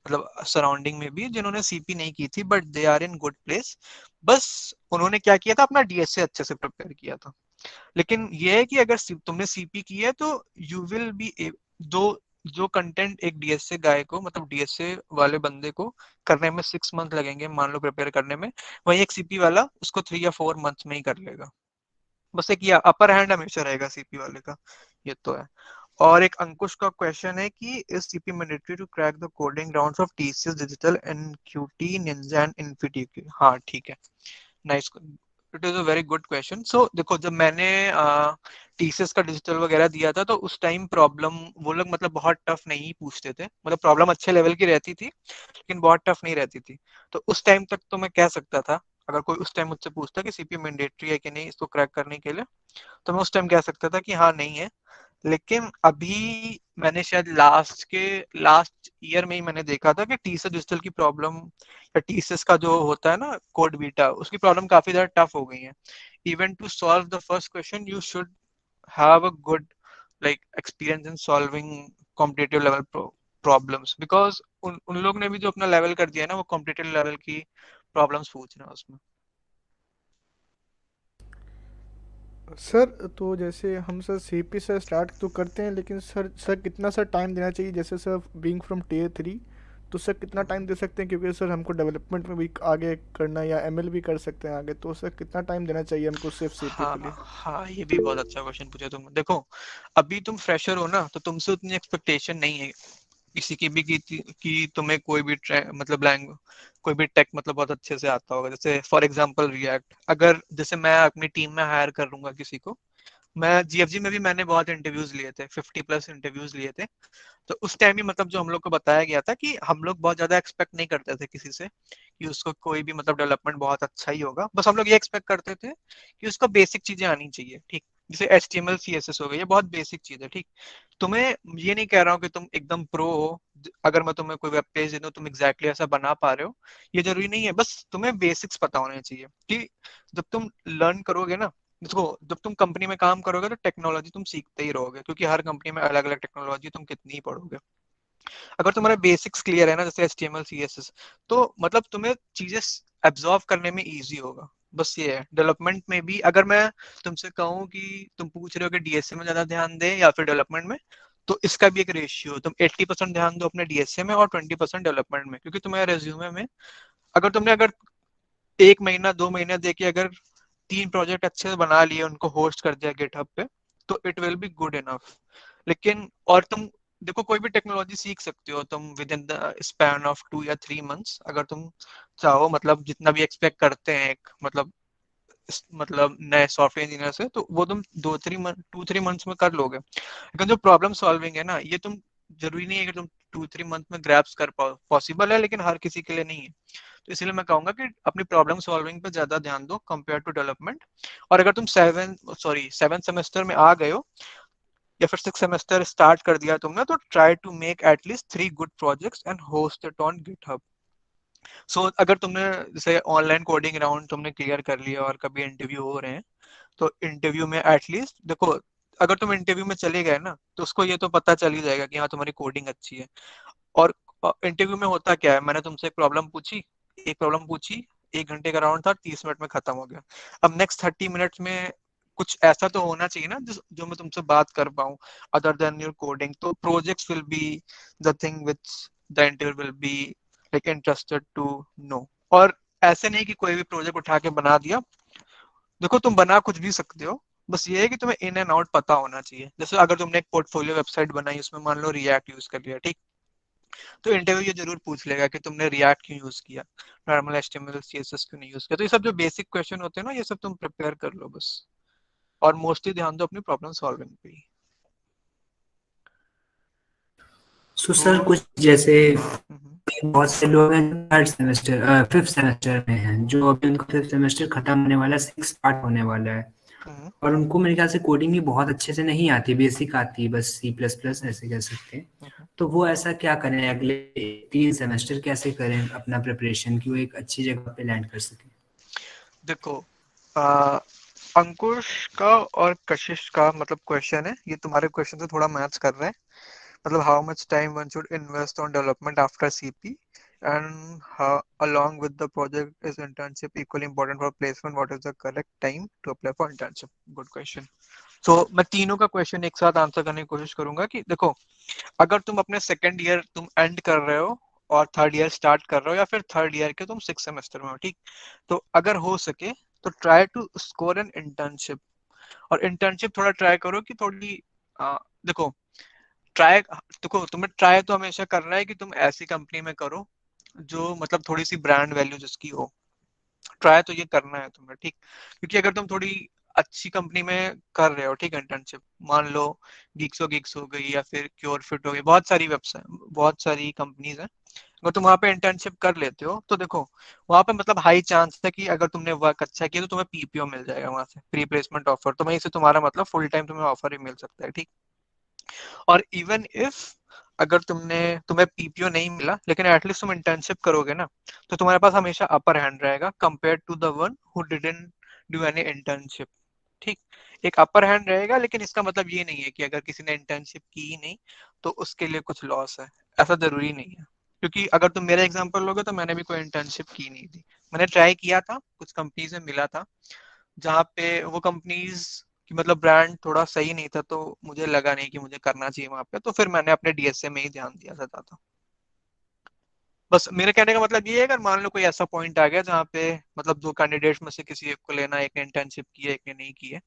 मतलब सराउंडिंग में भी जिन्होंने सीपी नहीं की थी but they are in good place. बस उन्होंने क्या किया था, अपना डीएसए अच्छे से प्रिपेयर किया था। लेकिन ये है कि अगर तुमने सीपी की है तो यू विल बी दो जो कंटेंट एक डीएसए गाय को मतलब डीएसए वाले बंदे को करने में 6 मंथ लगेंगे मान लो प्रिपेयर करने में, वही एक सीपी वाला उसको 3 या 4 मंथ्स में ही कर लेगा। बस एक ये अपर हैंड हमेशा रहेगा सीपी वाले का, ये तो है। और एक अंकुश का क्वेश्चन है कि is CP mandatory to crack the coding rounds of TCS digital NQT ninja and infinity? हाँ ठीक है, nice, it is a very good question. So देखो जब मैंने टीसीएस का डिजिटल वगैरह दिया था तो उस टाइम प्रॉब्लम वो लोग मतलब बहुत टफ नहीं पूछते थे, मतलब प्रॉब्लम अच्छे लेवल की रहती थी लेकिन बहुत टफ नहीं रहती थी। तो उस टाइम तक तो मैं कह सकता था, अगर कोई उस टाइम मुझसे पूछता कि सीपी मैंडेटरी है कि नहीं इसको क्रैक करने के लिए, तो मैं उस टाइम कह सकता था कि हाँ नहीं है। लेकिन अभी मैंने शायद लास्ट ईयर में ही मैंने देखा था कि टीसीएस डिजिटल की प्रॉब्लम या टीसीएस का जो होता है ना कोड बीटा उसकी प्रॉब्लम काफी ज्यादा टफ हो गई है। Even to solve the first question you should have a good like experience in solving competitive level problems, because उन लोग ने भी जो अपना लेवल कर दिया है ना, वो competitive level की problems पूछ रहे हैं उसमें। सर तो जैसे हम सर सीपी से स्टार्ट तो करते हैं, लेकिन सर कितना सर टाइम देना चाहिए? जैसे सर बीइंग फ्रॉम टियर 3, तो सर कितना टाइम दे सकते हैं? क्योंकि सर हमको डेवलपमेंट में भी आगे करना है, या एमएल भी कर सकते हैं आगे, तो सर कितना टाइम देना चाहिए हमको सिर्फ सीपी के लिए? हाँ, ये भी बहुत अच्छा क्वेश्चन पूछा तुम। देखो, अभी तुम फ्रेशर हो ना, तो तुमसे उतनी एक्सपेक्टेशन नहीं है किसी की भी कि तुम्हें कोई भी मतलब लैंग्वेज, कोई भी टेक मतलब बहुत अच्छे से आता होगा। जैसे फॉर एग्जांपल रिएक्ट, अगर जैसे मैं अपनी टीम में हायर कर लूंगा किसी को, मैं जीएफजी में भी मैंने बहुत इंटरव्यूज लिए थे, 50+ इंटरव्यूज लिए थे। तो उस टाइम ही मतलब जो हम लोग को बताया गया था कि हम लोग बहुत ज्यादा एक्सपेक्ट नहीं करते थे किसी से कि उसको कोई भी मतलब डेवलपमेंट बहुत अच्छा ही होगा। बस हम लोग ये एक्सपेक्ट करते थे कि उसको बेसिक चीजें आनी चाहिए, ठीक। जैसे HTML CSS हो गई, ये बहुत बेसिक चीज है, ठीक। तुम्हें ये नहीं कह रहा हूँ कि तुम एकदम प्रो हो। अगर मैं तुम्हें कोई वेब पेज दे दूं, तुम एग्जैक्टली ऐसा बना पा रहे हो, ये जरूरी नहीं है। बस तुम्हें बेसिक्स पता होने चाहिए कि जब तुम लर्न करोगे ना, देखो जब तुम कंपनी में काम करोगे तो टेक्नोलॉजी तुम सीखते ही रहोगे, क्योंकि हर कंपनी में अलग अलग टेक्नोलॉजी, तुम कितनी ही पढ़ोगे। अगर तुम्हारे बेसिक्स क्लियर है ना, जैसे HTML CSS, तो मतलब तुम्हें चीजें एब्जॉर्व करने में इजी होगा। बस ये है। डेवलपमेंट में भी अगर मैं तुमसे कहूँ कि तुम पूछ रहे हो कि डीएसए में ज्यादा ध्यान दे या फिर डेवलपमेंट में, तो इसका भी एक रेशियो, तुम 80% ध्यान दो अपने डीएसए में और 20% डेवलपमेंट में। क्योंकि तुम्हारे रेज्यूमे में अगर 1 महीना 2 महीना देके अगर 3 प्रोजेक्ट अच्छे से बना लिए, उनको होस्ट कर दिया गिटहब पे, तो it will be good enough. लेकिन और तुम देखो, कोई भी टेक्नोलॉजी सीख सकते हो तुम with in the span of 2 या 3 मंथ्स, अगर तुम चाहो। मतलब जितना भी एक्सपेक्ट करते हैं एक मतलब नए सॉफ्टवेयर इंजीनियर से, तो वो तुम 2-3 मंथ्स में कर लोगे। लेकिन जो प्रॉब्लम सॉल्विंग है ना, ये तुम जरूरी नहीं है कि तुम 2-3 मंथ में ग्रैप्स कर पाओ। पॉसिबल है, लेकिन हर किसी के लिए नहीं है। तो इसलिए मैं कहूंगा कि अपनी प्रॉब्लम सॉल्विंग पे ज्यादा ध्यान दो कंपेयर टू डेवलपमेंट। और अगर तुम 7 सेमेस्टर में आ गए हो, या फिर 6 सेमेस्टर स्टार्ट कर दिया तुमने, तो try to make at least 3 good projects and host it on GitHub. So अगर तुमने जैसे ऑनलाइन कोडिंग राउंड तुमने क्लियर कर लिया और कभी इंटरव्यू हो रहे हैं, तो इंटरव्यू में एटलीस्ट देखो, अगर तुम इंटरव्यू में चले गए ना, तो उसको ये तो पता चल ही जाएगा कि हाँ तुम्हारी कोडिंग अच्छी है। और इंटरव्यू में होता क्या है, मैंने तुमसे एक प्रॉब्लम पूछी, 1 घंटे का राउंड था, 30 मिनट में खत्म हो गया। अब नेक्स्ट 30 मिनट्स में कुछ ऐसा तो होना चाहिए ना जो मैं तुमसे बात कर पाऊँ, अदर देन योर कोडिंग। तो projects will be the thing which the interview will be like interested to know. और ऐसे नहीं कि कोई भी प्रोजेक्ट उठा के बना दिया। देखो तुम बना कुछ भी सकते हो, बस ये है कि तुम्हें इन एंड आउट पता होना चाहिए। जैसे अगर तुमने एक पोर्टफोलियो वेबसाइट बनाई, उसमें मान लो रिएक्ट यूज कर लिया, ठीक। तो इंटरव्यू ये जरूर पूछ लेगा कि तुमने रिएक्ट क्यों यूज किया, नॉर्मल HTML CSS क्यों नहीं यूज किया। तो ये सब जो बेसिक क्वेश्चन होते हैं ना, ये सब तुम प्रिपेयर कर लो बस। और मोस्टली ध्यान दो अपनी प्रॉब्लम सॉल्विंग पे ही। सो तो सर कुछ जैसे हम्म, बहुत से लोग हैं थर्ड सेमेस्टर फिफ्थ सेमेस्टर में हैं, जो अभी उनका फिफ्थ सेमेस्टर खत्म होने वाला है, सिक्स स्टार्ट होने वाला है, हम्म, और उनको मेरे ख्याल से कोडिंग भी बहुत अच्छे से नहीं आती, बेसिक आती है, बस C++ ऐसे कह सकते हैं। हम्म। तो वो ऐसा क्या करें, अगले 3 सेमेस्टर कैसे करें अपना प्रिपरेशन, कि वो एक अच्छी जगह पे लैंड कर सके? देखो, आ, अंकुश का और कशिश का मतलब क्वेश्चन है, ये तुम्हारे क्वेश्चन से थोड़ा मैच कर रहा है। मतलब how much time one should invest on development after CP, and how along with the project is internship equally important for placement, what is the correct time to apply for internship? Good question. So मैं तीनों का question एक साथ answer करने की कोशिश करूंगा कि देखो, अगर तुम अपने सेकेंड ईयर तुम एंड कर रहे हो और थर्ड ईयर स्टार्ट कर रहे हो, या फिर थर्ड ईयर के तुम 6 सेमेस्टर में हो, ठीक। तो अगर हो सके तो try to score an internship. और इंटर्नशिप थोड़ा ट्राई करो कि थोड़ी देखो, ट्राई देखो तुम्हें ट्राई तो हमेशा करना है कि तुम ऐसी कंपनी में करो जो मतलब थोड़ी सी ब्रांड वैल्यू जिसकी हो। ट्राई तो ये करना है तुम्हें, ठीक। क्योंकि अगर तुम थोड़ी अच्छी कंपनी में कर रहे हो, ठीक, इंटर्नशिप, मान लो गिग्स हो गई या फिर क्योर फिट हो गई, बहुत सारी वेबसाइट, बहुत सारी कंपनीज हैं। अगर तुम वहां पे इंटर्नशिप कर लेते हो, तो देखो वहां पे मतलब हाई चांस है कि अगर तुमने वर्क अच्छा किया तो तुम्हें PPO मिल जाएगा वहां से, प्री प्लेसमेंट ऑफर। तो वहीं से तुम्हारा मतलब फुल टाइम तुम्हें ऑफर ही मिल सकता है, ठीक। और इवन इफ अगर तुम्हें PPO नहीं मिला, लेकिन एटलीस्ट तुम इंटर्नशिप करोगे ना, तो तुम्हारे पास हमेशा अपर हैंड रहेगा compare to the one who didn't do any internship, ठीक। एक अपर हैंड रहेगा, लेकिन इसका मतलब ये नहीं है कि अगर किसी ने इंटर्नशिप की ही नहीं तो उसके लिए कुछ लॉस है, ऐसा जरूरी नहीं है। क्योंकि अगर तुम मेरा एग्जांपल लोगे तो मैंने भी कोई इंटर्नशिप की नहीं थी। मैंने ट्राई किया था, कुछ कंपनीज में मिला था, जहाँ पे वो कंपनीज की मतलब ब्रांड थोड़ा सही नहीं था, तो मुझे लगा नहीं कि मुझे करना चाहिए वहां पे, तो फिर मैंने अपने डीएसए में ही ध्यान दिया था ज्यादा। बस मेरे कहने का मतलब ये है, अगर मान लो कोई ऐसा पॉइंट आ गया जहाँ पे मतलब दो कैंडिडेट्स में से किसी एक को लेना है, एक ने इंटर्नशिप की है एक ने नहीं की है,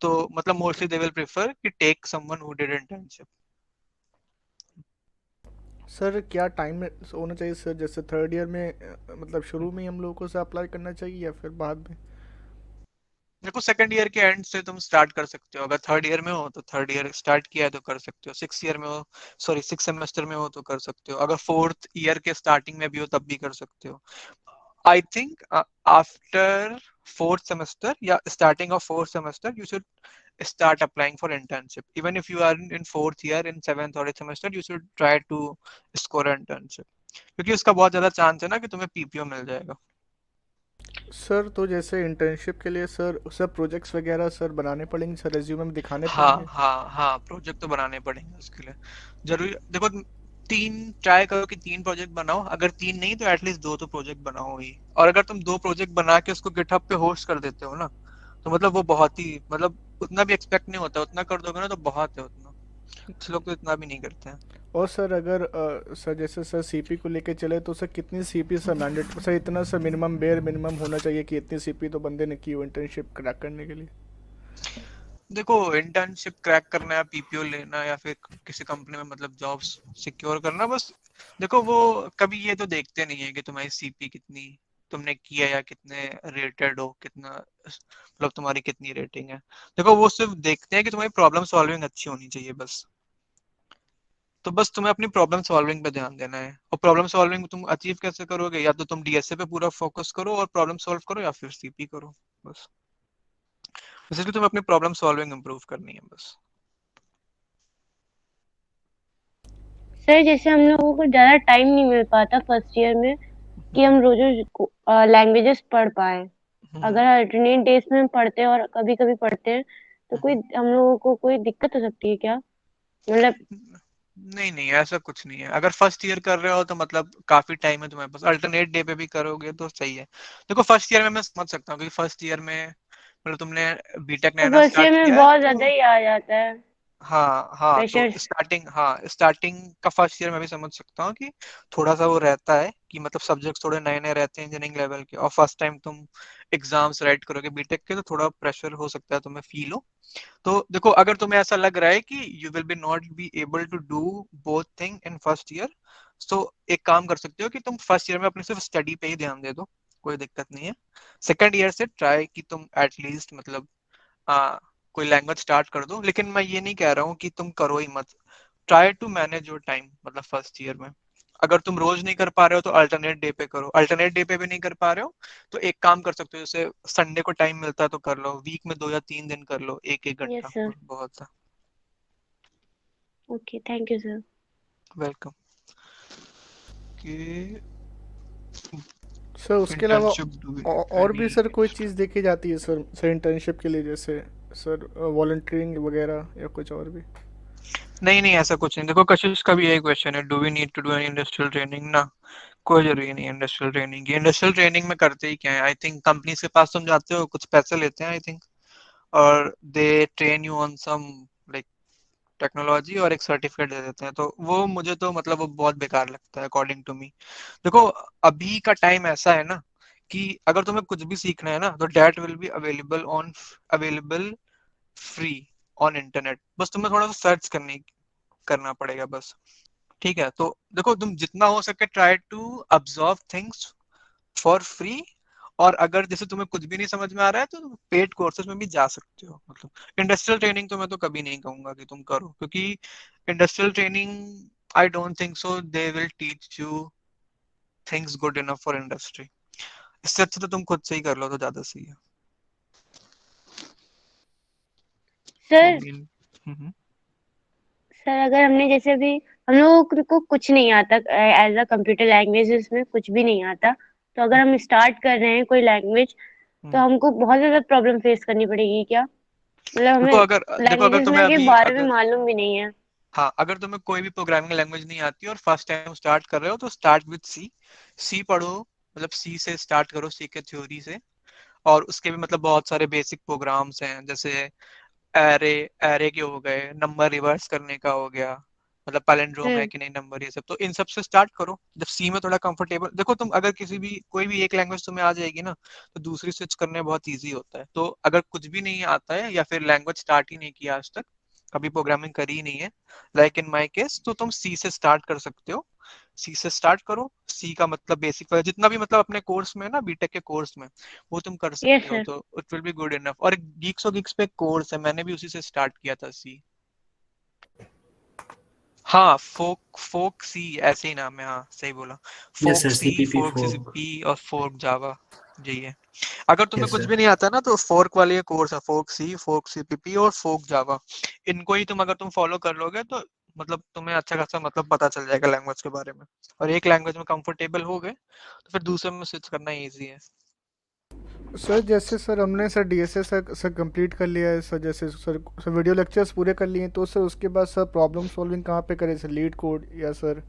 तो मतलब मोस्टली दे विल प्रेफर कि take someone who did internship. Sir क्या टाइम होना चाहिए सर, जैसे थर्ड ईयर में मतलब शुरू में ही हम लोगों को से अप्लाई करना चाहिए या फिर बाद में? देखो सेकंड ईयर के एंड से तुम स्टार्ट कर सकते हो, अगर थर्ड ईयर में हो तो थर्ड ईयर स्टार्ट किया है तो कर सकते हो, सिक्स ईयर में हो, सॉरी सिक्स सेमेस्टर में हो तो कर सकते हो, अगर फोर्थ ईयर के स्टार्टिंग में भी हो तब भी कर सकते हो। I think after fourth semester, yeah, starting of fourth semester, you should start applying for internship. Even if you are in fourth year, in seventh or eighth semester, you should try to score an internship, क्योंकि उसका बहुत ज्यादा chance है ना कि तुम्हें PPO मिल जाएगा। Sir तो जैसे इंटर्नशिप के लिए सर सब प्रोजेक्ट्स वगैरह सर बनाने पड़ेंगे सर, रेज्यूमे में दिखाने हाँ पड़ेंगे? हाँ हाँ, प्रोजेक्ट तो बनाने पड़ेंगे उसके लिए। जरूरी देखो, तीन ट्राई करो कि तीन प्रोजेक्ट बनाओ, अगर तीन नहीं तो एटलीस्ट दो तो प्रोजेक्ट बनाओ ही। और अगर तुम दो प्रोजेक्ट बना के उसको गिटहब पे होस्ट कर देते हो ना, तो मतलब वो बहुत ही मतलब उतना भी एक्सपेक्ट नहीं होता, उतना कर दोगे ना तो बहुत है उतना। कुछ लोग तो इतना भी नहीं करते हैं। और सर अगर सर जैसे सर सीपी को लेके चले तो सर कितनी सीपी सर मैंडेट सर, इतना सर मिनिमम बेयर मिनिमम होना चाहिए कि इतनी सीपी तो बंदे ने की हो इंटर्नशिप क्रैक करने के लिए? देखो इंटर्नशिप क्रैक करना या पीपीओ लेना या फिर किसी कंपनी में मतलब जॉब्स सिक्योर करना, बस देखो वो कभी ये तो देखते नहीं है कि तुम्हारी सीपी कितनी तुमने किया या कितने रेटेड हो, कितना मतलब तुम्हारी कितनी रेटिंग है। देखो वो सिर्फ देखते हैं कि तुम्हारी प्रॉब्लम सॉल्विंग अच्छी होनी चाहिए बस। तो बस तुम्हें अपनी प्रॉब्लम सॉल्विंग पे ध्यान देना है, और प्रॉब्लम सॉल्विंग तुम अचीव कैसे करोगे, या तो तुम डीएसए पे पूरा फोकस करो और प्रॉब्लम सॉल्व करो, या फिर सीपी करो बस। बेसिकली तुम्हें अपनी प्रॉब्लम सॉल्विंग इम्प्रूव करनी है बस। सर जैसे हम लोगों को ज़्यादा टाइम नहीं मिल पाता फर्स्ट ईयर में कि हम रोज़-रोज़ लैंग्वेजेस पढ़ पाएँ। हम्म। अगर अल्टरनेट डेज़ में हम पढ़ते हैं और कभी-कभी पढ़ते हैं, तो कोई हम्म। हम लोगों को कोई दिक्कत हो सकती है क्या? मतलब नहीं नहीं, ऐसा कुछ नहीं है। अगर फर्स्ट ईयर कर रहे हो तो मतलब काफी टाइम है तुम्हारे पास, अल्टरनेट डे पे भी करोगे तो सही है। देखो फर्स्ट ईयर में मैं समझ सकता हूँ, क्योंकि फर्स्ट ईयर में मतलब तुमने बीटेक नया नया फर्स्ट ईयर स्टार्ट में किया है बहुत ज़्यादा तो ही आ जाता है, हाँ हाँ, तो प्रेशर्स। स्टार्टिंग का फर्स्ट ईयर में भी समझ सकता हूँ कि थोड़ा सा वो रहता है कि मतलब सब्जेक्ट्स थोड़े नए नए रहते हैं इंजीनियरिंग लेवल के, और फर्स्ट टाइम तुम एग्जाम्स राइट करोगे बीटेक के, तो थोड़ा प्रेशर हो सकता है तुम्हें फील हो। तो देखो अगर तुम्हें ऐसा लग रहा है कि you will be not be able to do both thing in first year, तो एक काम कर सकते हो कि तुम फर्स्ट ईयर में अपने सिर्फ स्टडी पे ही ध्यान दे दो, कोई दिक्कत नहीं है। सेकंड ईयर से ट्राई कि तुम एटलीस्ट मतलब कोई लैंग्वेज स्टार्ट कर दो, लेकिन मैं ये नहीं कह रहा हूँ कि तुम करो ही मत। Try to manage your time, मतलब फर्स्ट ईयर में अगर तुम रोज नहीं कर पा रहे हो तो अल्टरनेट डे पे करो, अल्टरनेट डे पे भी नहीं कर पा रहे हो तो एक काम कर सकते हो, जैसे संडे को टाइम मिलता है तो कर लो, वीक में 2 या 3 दिन कर लो, एक एक यस घंटा सर। बहुत है। Okay, thank you sir. Welcome. कि सर उसके अलावा इंटर्नशिप डू और एनी भी सर कोई एक्स्ट्रा। चीज़ देखी जाती है सर सर इंटर्नशिप के लिए, जैसे सर वॉलंटियरिंग वगैरह या कुछ और भी? नहीं नहीं, ऐसा कुछ नहीं। देखो कशिश का भी यही क्वेश्चन है, do we need to do any industrial training ना, कोई जरूरी नहीं है इंडस्ट्रियल ट्रेनिंग की। इंडस्ट्रियल ट्रेनिंग में करते ही क्या है, आई थिंक कंपनीज के पास तुम जाते हो, कुछ पैसे लेते हैं आई थिंक, और they train you on some like technology और एक सर्टिफिकेट दे देते हैं, तो वो मुझे तो मतलब वो बहुत बेकार लगता है अकॉर्डिंग टू मी। देखो अभी का टाइम ऐसा है ना कि अगर तुम्हें कुछ भी सीखना है ना तो that will be available free on internet, बस तुम्हें थोड़ा सा सर्च करना पड़ेगा बस। ठीक है, तो देखो तुम जितना हो सके try to absorb things for free, और अगर जैसे तुम्हें कुछ भी नहीं समझ में आ रहा है तो तुम पेड कोर्सेज में भी जा सकते हो। मतलब इंडस्ट्रियल ट्रेनिंग तो मैं तो कभी नहीं कहूंगा कि तुम करो, क्योंकि industrial training I don't think so they will teach you things good enough for industry. इससे अच्छा तो तुम खुद से ही कर लो तो ज्यादा सही है। तो सर मेन हम्म। सर अगर हमने जैसे अभी हम लोगों को कुछ नहीं आता एज अ कंप्यूटर लैंग्वेजेस में कुछ भी नहीं आता, तो अगर हम स्टार्ट कर रहे हैं कोई लैंग्वेज तो हम्म। हमको बहुत ज़्यादा प्रॉब्लम फेस करनी पड़ेगी क्या? मतलब देखो हमें अगर देखो अगर लैंग्वेजेस तुम्हें में के अभी बारे में अगर मालूम भी नहीं है। हाँ, अगर तुम्हें कोई भी प्रोग्रामिंग लैंग्वेज नहीं आती और फर्स्ट टाइम स्टार्ट कर रहे हो तो स्टार्ट विद सी। सी पढ़ो, मतलब सी से स्टार्ट करो, सी के थ्योरी से। और उसके भी मतलब बहुत सारे बेसिक प्रोग्राम्स हैं, जैसे एरे एरे के हो गए, नंबर रिवर्स करने का हो गया, मतलब पैलिंड्रोम है हम्म। कि नहीं नंबर, ये सब। तो इन सब से स्टार्ट करो जब सी में थोड़ा कंफर्टेबल। देखो तुम अगर किसी भी कोई भी एक लैंग्वेज तुम्हें आ जाएगी ना, तो दूसरी स्विच करने में बहुत इजी होता है। तो अगर कुछ भी नहीं आता है या फिर लैंग्वेज स्टार्ट ही नहीं किया आज तक, कभी प्रोग्रामिंग करी ही नहीं है, लाइक इन माय केस, तो तुम सी से स्टार्ट कर सकते हो। सी से स्टार्ट करो। सी का मतलब बेसिक वाला जितना भी मतलब अपने कोर्स में ना, बीटेक के कोर्स में, वो तुम कर यस सकते हो, सर। तो it will be good enough. और गीक्स पे कोर्स है, मैंने भी उसी से स्टार्ट किया था, सी। हाँ, फोक फोक सी ऐसे ही नाम है, हाँ सही बोला। यस फोक सर, सी, सीपीपी फोक सी फोक। पी और फोक जावा, यही है। अगर तुम्हें यस कुछ सर। भी नहीं आता ना, तो फोर्क वाले कोर्स है, फोक सी पी पी और फोक जावा। इनको ही तुम अगर तुम फॉलो कर लोगे तो मतलब तुम्हें अच्छा खासा मतलब पता चल जाएगा लैंग्वेज के बारे में। और एक लैंग्वेज में कंफर्टेबल हो गए तो फिर दूसरे में स्विच करना इजी है। सर जैसे सर हमने सर डीएसए सर कंप्लीट कर लिया है सर, जैसे सर वीडियो लेक्चर्स पूरे कर लिए हैं, तो सर उसके बाद सर प्रॉब्लम सॉल्विंग कहाँ पे करें सर, लीड कोड या सर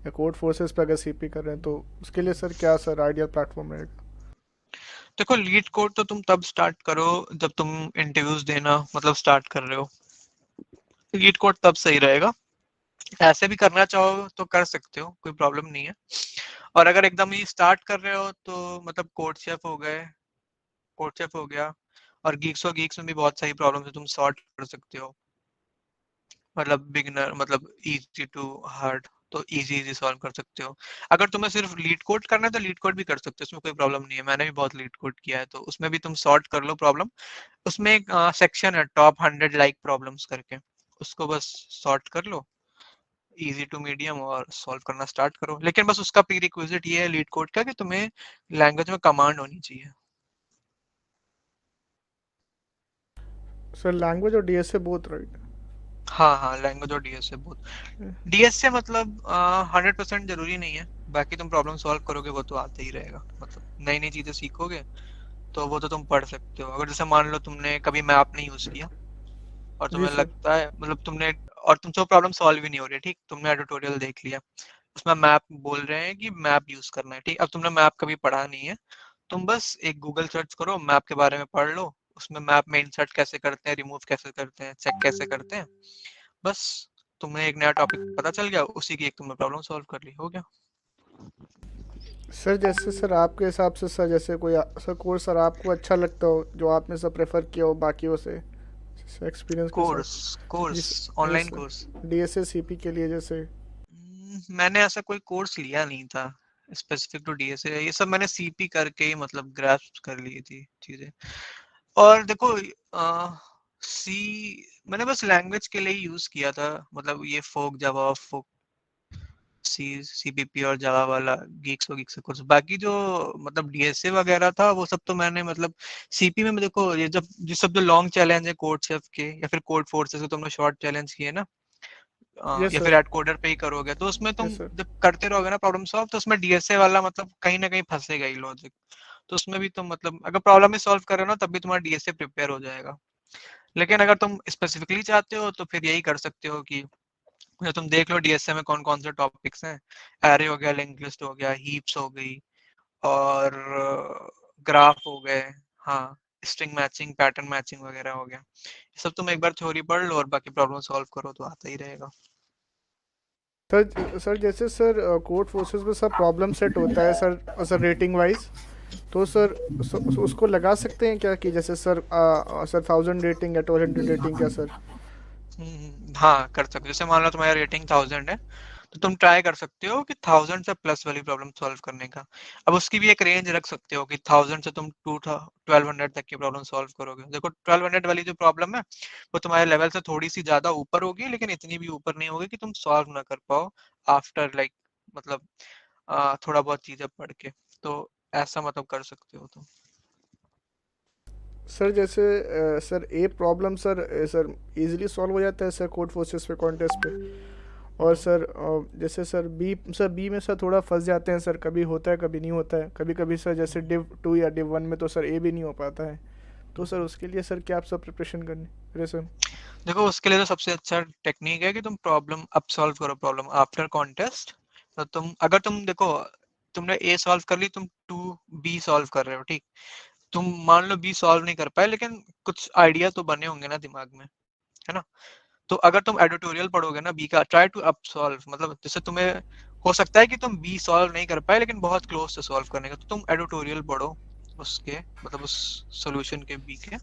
या कोड फोर्सेस पे अगर सीपी कर रहे हैं तो उसके लिए सर क्या सर आइडियल प्लेटफॉर्म रहेगा? देखो लीड कोड तो तुम तब स्टार्ट करो जब तुम इंटरव्यूज देना मतलब स्टार्ट कर रहे हो। लीड कोड तब सही रहेगा। ऐसे भी करना चाहो तो कर सकते हो, कोई प्रॉब्लम नहीं है। और अगर एकदम ही स्टार्ट कर रहे हो तो मतलब कोड शेफ हो गए, कोड शेफ हो गया। और गीक्स में भी बहुत सारी प्रॉब्लम है, तुम सॉर्ट कर सकते हो। मतलब बिगिनर मतलब इजी टू हार्ड, तो इजी इजी सॉल्व कर सकते हो। अगर तुम्हें सिर्फ लीड कोड करना है तो लीड कोड भी कर सकते हो, उसमें कोई प्रॉब्लम नहीं है। मैंने भी बहुत लीड कोड किया है, तो उसमें भी तुम सॉर्ट कर लो प्रॉब्लम। उसमें एक सेक्शन है टॉप 100 लाइक प्रॉब्लम्स करके, उसको बस सॉर्ट कर लो, इजी टू मीडियम, और सॉल्व करना स्टार्ट करो। लेकिन बस उसका प्री रिक्विजिट ये है लीड कोड का कि तुम्हें लैंग्वेज में कमांड होनी चाहिए। सर लैंग्वेज और डीएसए बोथ राइट? हाँ हाँ, लैंग्वेज और डीएस से बहुत। डीएस से मतलब 100% जरूरी नहीं है, बाकी तुम प्रॉब्लम सॉल्व करोगे वो तो आते ही रहेगा। मतलब नई नई चीजें सीखोगे तो वो तो तुम पढ़ सकते हो। अगर जैसे मान लो तुमने कभी मैप नहीं यूज किया और जी तुम्हें सर। लगता है मतलब तुमने, और तुमसे प्रॉब्लम सॉल्व ही नहीं हो रही है, ठीक, तुमने ट्यूटोरियल देख लिया, उसमें मैप बोल रहे हैं कि मैप यूज करना है, ठीक। अब तुमने मैप कभी पढ़ा नहीं है, तुम बस एक गूगल सर्च करो, मैप के बारे में पढ़ लो, उसमें मैप में इंसर्ट कैसे करते हैं, रिमूव कैसे करते हैं, चेक कैसे करते हैं, बस तुम्हें एक नया टॉपिक पता चल गया, उसी की एक तुमने प्रॉब्लम सॉल्व कर ली, हो गया। सर जैसे सर आपके हिसाब से सर जैसे कोई सर कोर्स सर आपको अच्छा लगता हो जो आपने सर प्रेफर किया हो बाकियों से, जैसे एक्सपीरियंस के कोर्स साथ? जी course sir. Yes online sir. Course. DSA CP के लिए जैसे। मैंने ऐसा कोई कोर्स लिया नहीं था स्पेसिफिक टू डीएसए, ये सब मैंने सीपी करके ही मतलब ग्रास्प कर ली थी चीजें। और देखो सी मैंने बस लैंग्वेज के लिए ही यूज किया था, मतलब ये फोक जावा, फोक सी, सीपीपी और जावा वाला गीक्स कोर्स। बाकी जो मतलब डीएसए वगैरह था वो सब तो मैंने मतलब सीपी में देखो, ये जब ये सब जो लॉन्ग चैलेंज है कोड शेफ के या फिर कोड फोर्सेस के, तुमने शॉर्ट चैलेंज किए ना, यस या फिर सर। एड कोडर पे ही करोगे, तो उसमें तुम यस सर। जब करते रहोगे ना प्रॉब्लम सॉल्व, तो उसमें डीएसए वाला मतलब कहीं ना कहीं फंसेगा ही लॉजिक। तो उसमें भी तुम मतलब अगर प्रॉब्लम ही सॉल्व कर रहे हो ना, तब भी तुम्हारा डीएसए प्रिपेयर हो जाएगा। लेकिन अगर तुम स्पेसिफिकली चाहते हो तो फिर यही कर सकते हो कि जो तुम देख लो डीएसए में कौन कौन से टॉपिक्स हैं। एरे हो गया, लिंक लिस्ट हो गया, हीप्स हो गई, और ग्राफ हो गए, हाँ, स्ट्रिंग मैचिंग, पैटर्न मैचिंग वगैरह हो गया। ये सब तुम एक बार थ्योरी पढ़ लो और बाकी प्रॉब्लम सॉल्व करो तो आता ही रहेगा। सर जैसे सर कोड फोर्सेस में सर प्रॉब्लम सेट होता है सर, सर रेटिंग वाइज, तो सर उसको लगा सकते हैं क्या कि जैसे सर सर 1000 रेटिंग या 1200 रेटिंग क्या सर? हाँ कर सकते हो। जैसे मान लो तुम्हारा रेटिंग 1000 है, तो तुम ट्राई कर सकते हो कि 1000 से प्लस वाली प्रॉब्लम सॉल्व करने का। अब उसकी भी एक रेंज रख सकते हो कि 1000 से तुम 1200 तक की प्रॉब्लम सॉल्व करोगे। देखो 1200 वाली जो प्रॉब्लम है वो तुम्हारे लेवल से थोड़ी सी ज्यादा ऊपर होगी, लेकिन इतनी भी ऊपर नहीं होगी कि तुम सॉल्व ना कर पाओ आफ्टर लाइक मतलब थोड़ा बहुत चीजें पढ़ के। तो ऐसा मतलब कर सकते हो तुम। सर जैसे sir a problem sir easily solve हो जाता है सर कोड फोर्सेस पे कॉन्टेस्ट पे, और हम्म। सर जैसे सर बी में सर थोड़ा फंस जाते हैं सर, कभी होता है कभी नहीं होता है, कभी कभी सर जैसे डिव 2 या डिव 1 में तो सर ए भी नहीं हो पाता है। तो सर उसके लिए सर क्या आप सब प्रिपरेशन करने अरे सर। देखो उसके लिए तो सबसे अच्छा टेक्निक है कि तुम प्रॉब्लम अब सॉल्व करो प्रॉब्लम आफ्टर कॉन्टेस्ट। तो तुम देखो तुमने ए सॉल्व कर ली, तुम टू बी सॉल्व कर रहे हो, ठीक। तुम मान लो बी सॉल्व नहीं कर पाए, लेकिन कुछ आइडिया तो बने होंगे ना दिमाग में, है ना। तो अगर तुम एडिटोरियल पढ़ोगे ना बी का, ट्राई टू अब सॉल्व, मतलब जैसे तुम्हें हो सकता है कि तुम बी सॉल्व नहीं कर पाए लेकिन बहुत क्लोज से सॉल्व करने का, तो तुम एडिटोरियल पढ़ो उसके, मतलब उस सॉल्यूशन के बी के।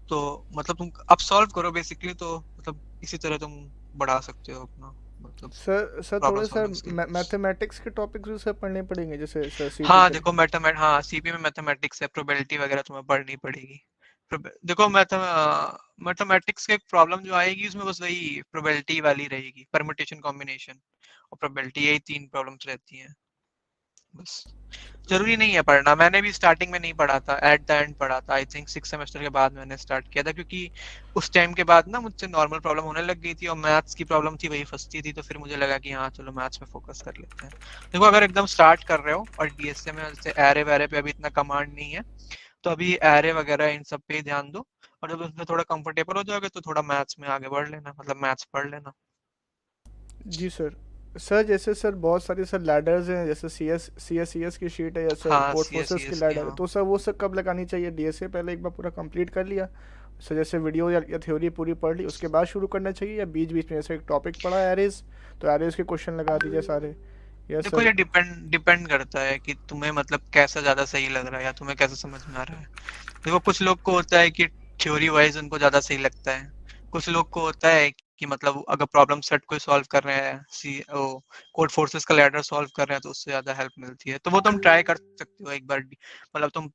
तो मतलब तुम अब सॉल्व करो बेसिकली, तो मतलब इसी तरह तुम बढ़ा सकते हो अपना मतलब सर प्रॉब्लम थोड़े सर सॉल्विंग स्किल्स। मैथमेटिक्स के टॉपिक्स भी सर पढ़ने पड़ेंगे जैसे सर सीपी हाँ के देखो लिए। हाँ सीपी में मैथमेटिक्स है, प्रोबेबिलिटी वगैरह तुम्हें पढ़नी पड़ेगी। देखो मैथमेटिक्स की एक प्रॉब्लम जो आएगी उसमें बस वही प्रोबेबिलिटी वाली रहेगी, परम्यूटेशन कॉम्बिनेशन और प्रोबेबिलिटी, यही तीन प्रॉब्लम्स रहती हैं बस। जरूरी नहीं है पढ़ना, मैंने भी स्टार्टिंग में नहीं पढ़ा था, एट द एंड पढ़ा था, आई थिंक 6 सेमेस्टर के बाद मैंने स्टार्ट किया था, क्योंकि उस टाइम के बाद ना मुझसे नॉर्मल प्रॉब्लम होने लग गई थी और मैथ्स की प्रॉब्लम थी वही फंसती थी, तो फिर मुझे लगा कि हाँ चलो मैथ्स में फोकस कर लेते हैं। देखो अगर एकदम स्टार्ट कर रहे हो और डीएसए में जैसे एरे वैरे पे अभी इतना कमांड नहीं है, तो अभी एरे वगैरह इन सब पे ही ध्यान दो, और जब उसमें थोड़ा कंफर्टेबल हो जाओगे तो थोड़ा मैथ्स में आगे बढ़ लेना, मतलब मैथ्स पढ़ लेना। जी सर। सर जैसे सर बहुत सारी सर लैडर्स हैं जैसे सी एस की शीट है या सर हाँ code C S C forces की एस की, लैडर है, हाँ। तो सर वो सब कब लगानी चाहिए डीएसए पहले एक बार पूरा कंप्लीट कर लिया सर जैसे वीडियो या थ्योरी पूरी पढ़ ली उसके बाद शुरू करना चाहिए, या बीच बीच में जैसे एक टॉपिक पढ़ा एरेज तो एरेज के क्वेश्चन लगा दीजिए सारे, या देखो सर। ये डिपेंड करता है कि तुम्हें मतलब कैसा ज्यादा सही लग रहा है या तुम्हें कैसा समझ में आ रहा है। देखो कुछ लोग को होता है कि थ्योरी वाइज उनको ज्यादा सही लगता है, कुछ लोग को होता है कि मतलब अगर प्रॉब्लम सेट कोई सॉल्व कर रहे हैं, सी ओ कोड फोर्सेस का लैडर सॉल्व कर रहे हैं, तो उससे ज्यादा हेल्प मिलती है, तो वो तुम ट्राई कर सकते हो एक बार। मतलब तुम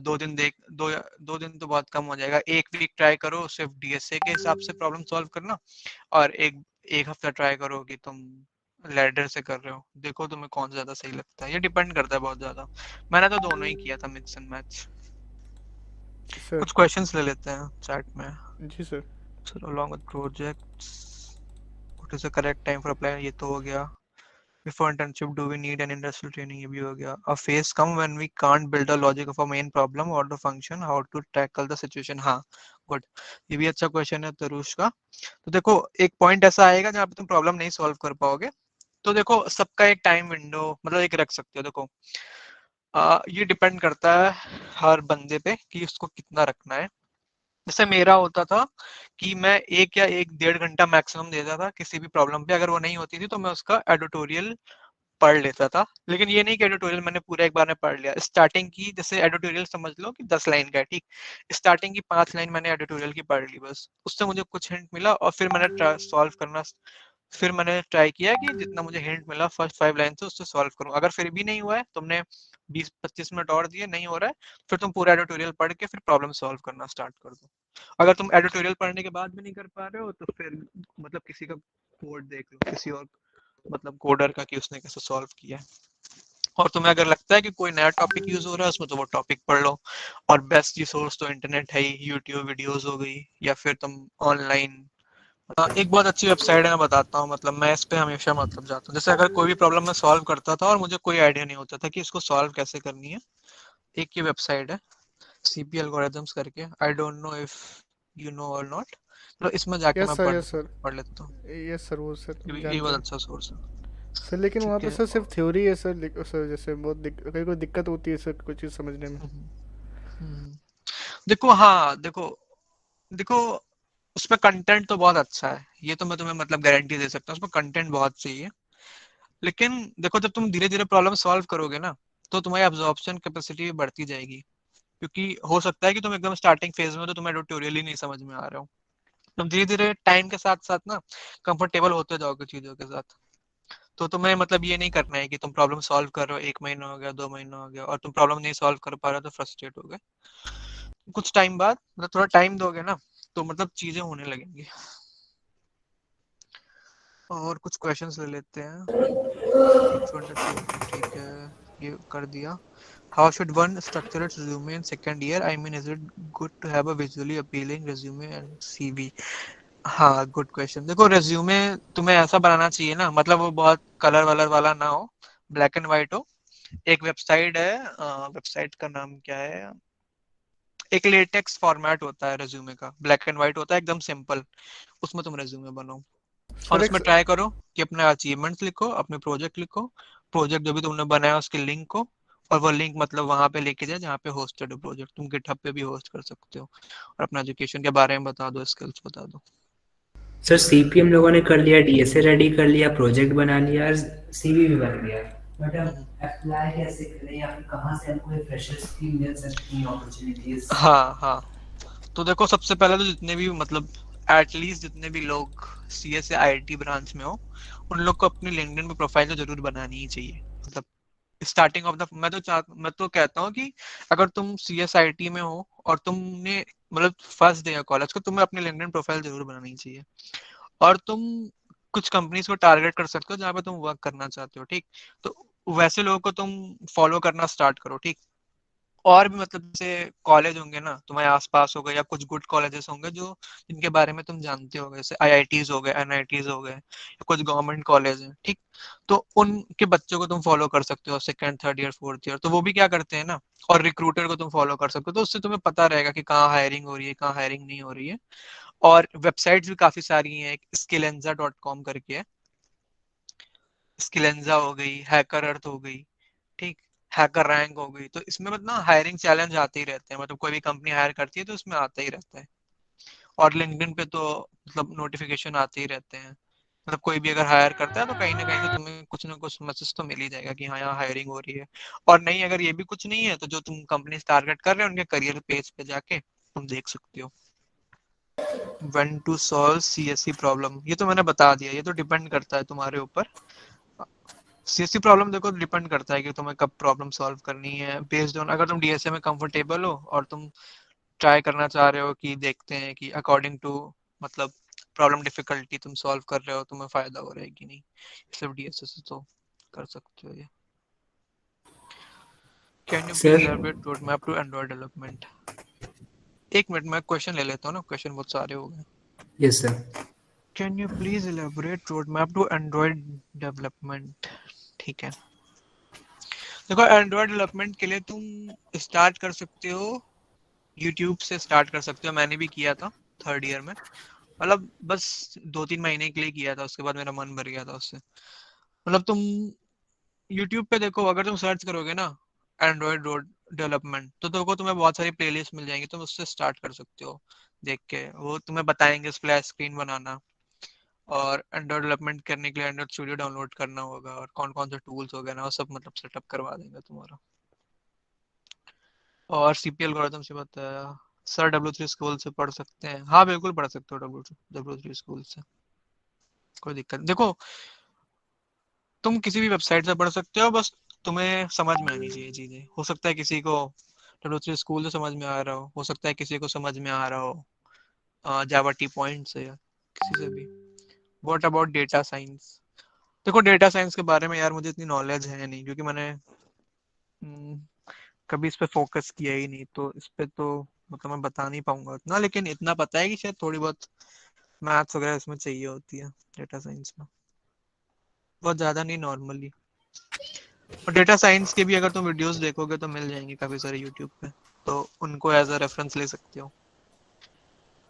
2 दिन दो दिन तो बहुत कम हो जाएगा, एक वीक ट्राई करो सिर्फ डीएसए के हिसाब से प्रॉब्लम सॉल्व करना, और एक एक हफ्ता ट्राई करो कि तुम लैडर से कर रहे हो, देखो तुम्हें कौन ज्यादा सही लगता है, ये डिपेंड करता है बहुत ज्यादा। मैंने तो दोनों ही किया था, मिक्स एंड मैच। सर। कुछ क्वेश्चंस ले लेते हैं चैट में। जी sir. So along with projects, what is the correct time for applying? ये तो हो गया। Before internship, do we need an industrial training? ये भी हो गया। A phase come when we can't build a logic of a main problem or the function, how to tackle the situation? हाँ, good. ये भी अच्छा क्वेश्चन है तरुष का। तो देखो एक पॉइंट ऐसा आएगा जहाँ पे तुम प्रॉब्लम नहीं सॉल्व कर पाओगे, तो देखो सबका एक टाइम विंडो मतलब एक रख सकते हो। देखो ये डिपेंड करता है हर बंदे पे कि उसको कितना रखना है। जैसे मेरा होता था कि मैं 1 या 1.5 घंटा मैक्सिमम देता था किसी भी प्रॉब्लम पे, अगर वो नहीं होती थी तो मैं उसका एडिटोरियल पढ़ लेता था। लेकिन ये नहीं कि एडिटोरियल मैंने पूरा एक बार में पढ़ लिया, स्टार्टिंग की जैसे एडिटोरियल समझ लो कि 10 लाइन का है, ठीक। स्टार्टिंग की 5 लाइन मैंने एडिटोरियल की पढ़ ली, बस उससे मुझे कुछ हिंट मिला और फिर मैंने सॉल्व करना, फिर मैंने ट्राई किया कि जितना मुझे हिंट मिला फर्स्ट 5 लाइन से उससे सॉल्व करूं। अगर फिर भी नहीं हुआ है, तुमने 20-25 मिनट और दिए नहीं हो रहा है, फिर तुम पूरा एडिटोरियल पढ़ के फिर प्रॉब्लम सॉल्व करना स्टार्ट कर दो। अगर तुम एडिटोरियल पढ़ने के बाद भी नहीं कर पा रहे हो तो फिर मतलब किसी का कोड देख लो, किसी और मतलब कोडर का, कि उसने कैसे सॉल्व किया है। और तुम्हें अगर लगता है कि कोई नया टॉपिक यूज हो रहा है उसमें, तो वो टॉपिक पढ़ लो। और बेस्ट रिसोर्स तो इंटरनेट है ही, यूट्यूब वीडियोस हो गई या फिर तुम ऑनलाइन। एक बहुत अच्छी वेबसाइट है, मैं बताता हूँ, मतलब मैं इस पे हमेशा मतलब जाता हूँ। जैसे अगर कोई भी प्रॉब्लम मैं सॉल्व करता था और मुझे कोई आइडिया नहीं होता था कि इसको सॉल्व कैसे करनी है, एक ये वेबसाइट है सीपी एल्गोरिथम्स करके, I don't know if you know और नॉट, तो इसमें जाके यस मैं सर, पढ़ यस सर। पढ़ लेता हूँ। यस सर, वो सर हम ये जानते बहुत हैं अच्छा सोर्स है। सर, लेकिन वहाँ ठीक पे है। सर सिर्फ थ्योरी है सर, सर जैसे बहुत कहीं कोई दिक्कत होती है सर कोई चीज़ समझने में। हम्म, हम्म। देखो हाँ देखो देखो उसमें कंटेंट तो बहुत अच्छा है, ये तो मैं तुम्हें मतलब गारंटी दे सकता हूँ, उसमें कंटेंट बहुत सही है। लेकिन देखो जब तुम धीरे धीरे प्रॉब्लम सॉल्व करोगे ना, तो तुम्हारी अब्जॉर्प्शन कैपेसिटी भी बढ़ती जाएगी, क्योंकि हो सकता है कि तुम एकदम स्टार्टिंग फेज में हो तो तुम्हें ट्यूटोरियल ही नहीं समझ में आ रहा हो। तुम धीरे धीरे टाइम के साथ साथ ना कंफर्टेबल होते जाओगे चीजों के साथ। तो तुम्हें मतलब ये नहीं करना है कि तुम प्रॉब्लम सॉल्व कर रहे हो, 1 महीना हो गया, 2 महीना हो गया और तुम प्रॉब्लम नहीं सॉल्व कर पा रहे हो तो फ्रस्ट्रेट हो गए। कुछ टाइम बाद मतलब थोड़ा टाइम दोगे ना, तो मतलब चीजें होने लगेंगी। और कुछ क्वेश्चंस ले लेते हैं। ठीक है, ये कर दिया। How should one structure its resume in second year? I mean, is it good to have a visually appealing resume and CV? हाँ, गुड क्वेश्चन। देखो रेज्यूमे तुम्हें ऐसा बनाना चाहिए ना, मतलब वो बहुत कलर वलर वाला ना हो, ब्लैक एंड व्हाइट हो। एक वेबसाइट है, वेबसाइट का नाम क्या है, एक लेटेक्स फॉर्मेट होता है रेज्यूमे का, ब्लैक एंड व्हाइट होता है, एकदम सिंपल, उसमें तुम रेज्यूमे बनाओ और सर एक उसमें ट्राई करो कि अपने अचीवमेंट्स लिखो, अपने प्रोजेक्ट लिखो, प्रोजेक्ट जो भी तुमने बनाया उसके लिंक को, और वो लिंक मतलब वहां पे लेके जाए जहाँ पे होस्टेड हो प्रोजेक्ट, तुम गिटहब पे भी होस्ट कर सकते हो, और अपना एजुकेशन के बारे में बता दो, स्किल्स बता दो। सर सीपी हम लोगों ने कर लिया, डीएसए रेडी कर लिया, प्रोजेक्ट बना लिया, सीवी भी बन गया, बट अब हम्म। अप्लाई कैसे करें या फिर कहाँ से हमको फ्रेशर्स की मिल सकती है अपॉर्चुनिटीज? हाँ हाँ, तो देखो सबसे पहले तो जितने भी मतलब एटलीस्ट जितने भी लोग सीएस या आईटी ब्रांच में हो, उन लोग को अपनी लिंक्डइन पे प्रोफाइल तो जरूर बनानी ही चाहिए। मतलब स्टार्टिंग ऑफ द, मैं तो कहता हूँ कि अगर तुम सीएसआईटी में हो और तुमने मतलब फर्स्ट डे है कॉलेज को, तुम्हें अपनी लिंक्डइन प्रोफाइल जरूर बनानी चाहिए। और तुम कुछ कंपनीज को टारगेट कर सकते हो जहाँ पे तुम वर्क करना चाहते हो, ठीक, तो वैसे लोगों को तुम फॉलो करना स्टार्ट करो, ठीक। और भी मतलब जैसे कॉलेज होंगे ना तुम्हारे आसपास हो गए, या कुछ गुड कॉलेजेस होंगे जो जिनके बारे में तुम जानते हो, जैसे आईआईटीज हो गए, एनआईटीज हो गए, या कुछ गवर्नमेंट कॉलेज हैं, ठीक, तो उनके बच्चों को तुम फॉलो कर सकते हो, second third year fourth year, तो वो भी क्या करते हैं ना, और रिक्रूटर को तुम फॉलो कर सकते हो, तो उससे तुम्हें पता रहेगा कि कहाँ हायरिंग हो रही है, कहाँ हायरिंग नहीं हो रही है। और वेबसाइट्स भी काफी सारी हैं, एक skillenza.com करके है, स्किलेंजा हो गई, हैकर अर्थ हो गई, ठीक, हैकर रैंक हो गई, तो इसमें मतलब हायरिंग चैलेंज आते ही रहते हैं, मतलब कोई भी कंपनी हायर करती है तो उसमें आता ही रहता है। और लिंक्डइन पे तो मतलब नोटिफिकेशन आते ही रहते हैं, मतलब कोई भी अगर हायर करता है तो कहीं ना कहीं से तुम्हें कुछ ना कुछ मैसेज तो मिल ही जाएगा कि हाँ यहाँ हायरिंग हो रही है। और नहीं, अगर ये भी कुछ नहीं है तो जो तुम कंपनी टारगेट कर रहे हो उनके करियर पेज पे जाके तुम देख सकते हो। When to solve CSC problem, ये तो मैंने बता दिया, ये तो डिपेंड करता है तुम्हारे ऊपर। सीएससी प्रॉब्लम देखो डिपेंड करता है कि तुम्हें कब प्रॉब्लम सॉल्व करनी है, बेस्ड ऑन अगर तुम डीएसए में कंफर्टेबल हो और तुम ट्राई करना चाह रहे हो कि देखते हैं कि अकॉर्डिंग टू मतलब प्रॉब्लम डिफिकल्टी तुम सॉल्व कर रहे हो, तुम्हें फायदा हो रहा है कि नहीं, सिर्फ डीएसए से तो कर सकते हो ये। Can you please sir elaborate road map to Android development? एक मिनट में क्वेश्चन ले लेता हूँ ना, क्वेश्चन बहुत सारे हो गए। Yes sir. Can you please elaborate road map to Android development? ठीक है, देखो एंड्रॉइड डेवलपमेंट के लिए तुम स्टार्ट कर सकते हो, यूट्यूब से स्टार्ट कर सकते हो, मैंने भी किया था थर्ड ईयर में, मतलब बस 2-3 महीने के लिए किया था, उसके बाद मेरा मन भर गया था उससे। मतलब तुम यूट्यूब पे देखो, अगर तुम सर्च करोगे ना एंड्रॉइड रोड डेवलपमेंट, तो देखो तुम्हें बहुत सारी प्लेलिस्ट मिल जाएंगी, तुम उससे स्टार्ट कर सकते हो देख के, वो तुम्हें बताएंगे स्प्लैश स्क्रीन बनाना, और एंड्रॉइड डेवलपमेंट करने के लिए एंड्रॉइड स्टूडियो डाउनलोड करना होगा, और कौन कौन से टूल्स हो गए ना वो सब मतलब सेटअप करवा देंगे तुम्हारा। और सीपीएल एल्गोरिथम से बताया। सर W3 स्कूल से पढ़ सकते हैं? हाँ बिल्कुल पढ़ सकते हो, W3 स्कूल से, कोई दिक्कत नहीं। देखो तुम किसी भी वेबसाइट से पढ़ सकते हो, बस तुम्हें समझ में आनी चाहिए चीजें। हो सकता है किसी को W3 स्कूल से समझ में आ रहा हो सकता है किसी को समझ में आ रहा हो जावा टी पॉइंट से, या किसी से भी। What about data science? देखो डेटा साइंस के बारे में यार मुझे इतनी नॉलेज है नहीं, क्योंकि मैंने हम्म, कभी इस पे फोकस किया ही नहीं, तो इस पे तो मतलब मैं बता नहीं पाऊंगा उतना, लेकिन इतना पता है कि शायद थोड़ी बहुत मैथ्स वगैरह इसमें चाहिए होती है डेटा साइंस में, बहुत ज्यादा नहीं, नॉर्मली। और डेटा साइंस के भी अगर तुम वीडियोस देखोगे तो मिल जाएंगे काफी सारे यूट्यूब पे, तो उनको एज अ रेफरेंस ले सकते हो।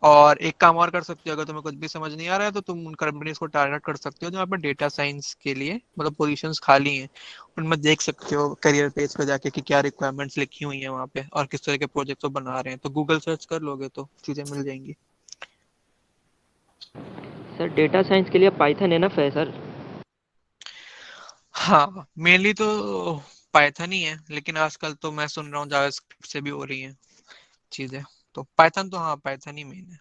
और एक काम और कर सकते हो, अगर तुम्हें कुछ भी समझ नहीं आ रहा है तो तुम उन कंपनीज को टारगेट कर सकते हो जहाँ पे डेटा साइंस के लिए मतलब पोजीशंस खाली हैं, उनमें देख सकते हो करियर पेज पे जाके कि क्या रिक्वायरमेंट्स लिखी हुई हैं वहाँ पे, और किस तरह के प्रोजेक्ट्स वो बना रहे हैं, तो गूगल सर्च कर लोगे तो चीजें मिल जाएंगी। सर डेटा साइंस के लिए पाइथन है ना सर? हाँ मेनली तो पाइथन ही है, लेकिन आजकल तो मैं सुन रहा हूँ जावास्क्रिप्ट से भी हो रही हैं चीजें, तो पाइथन तो हाँ पाइथन ही मेन है।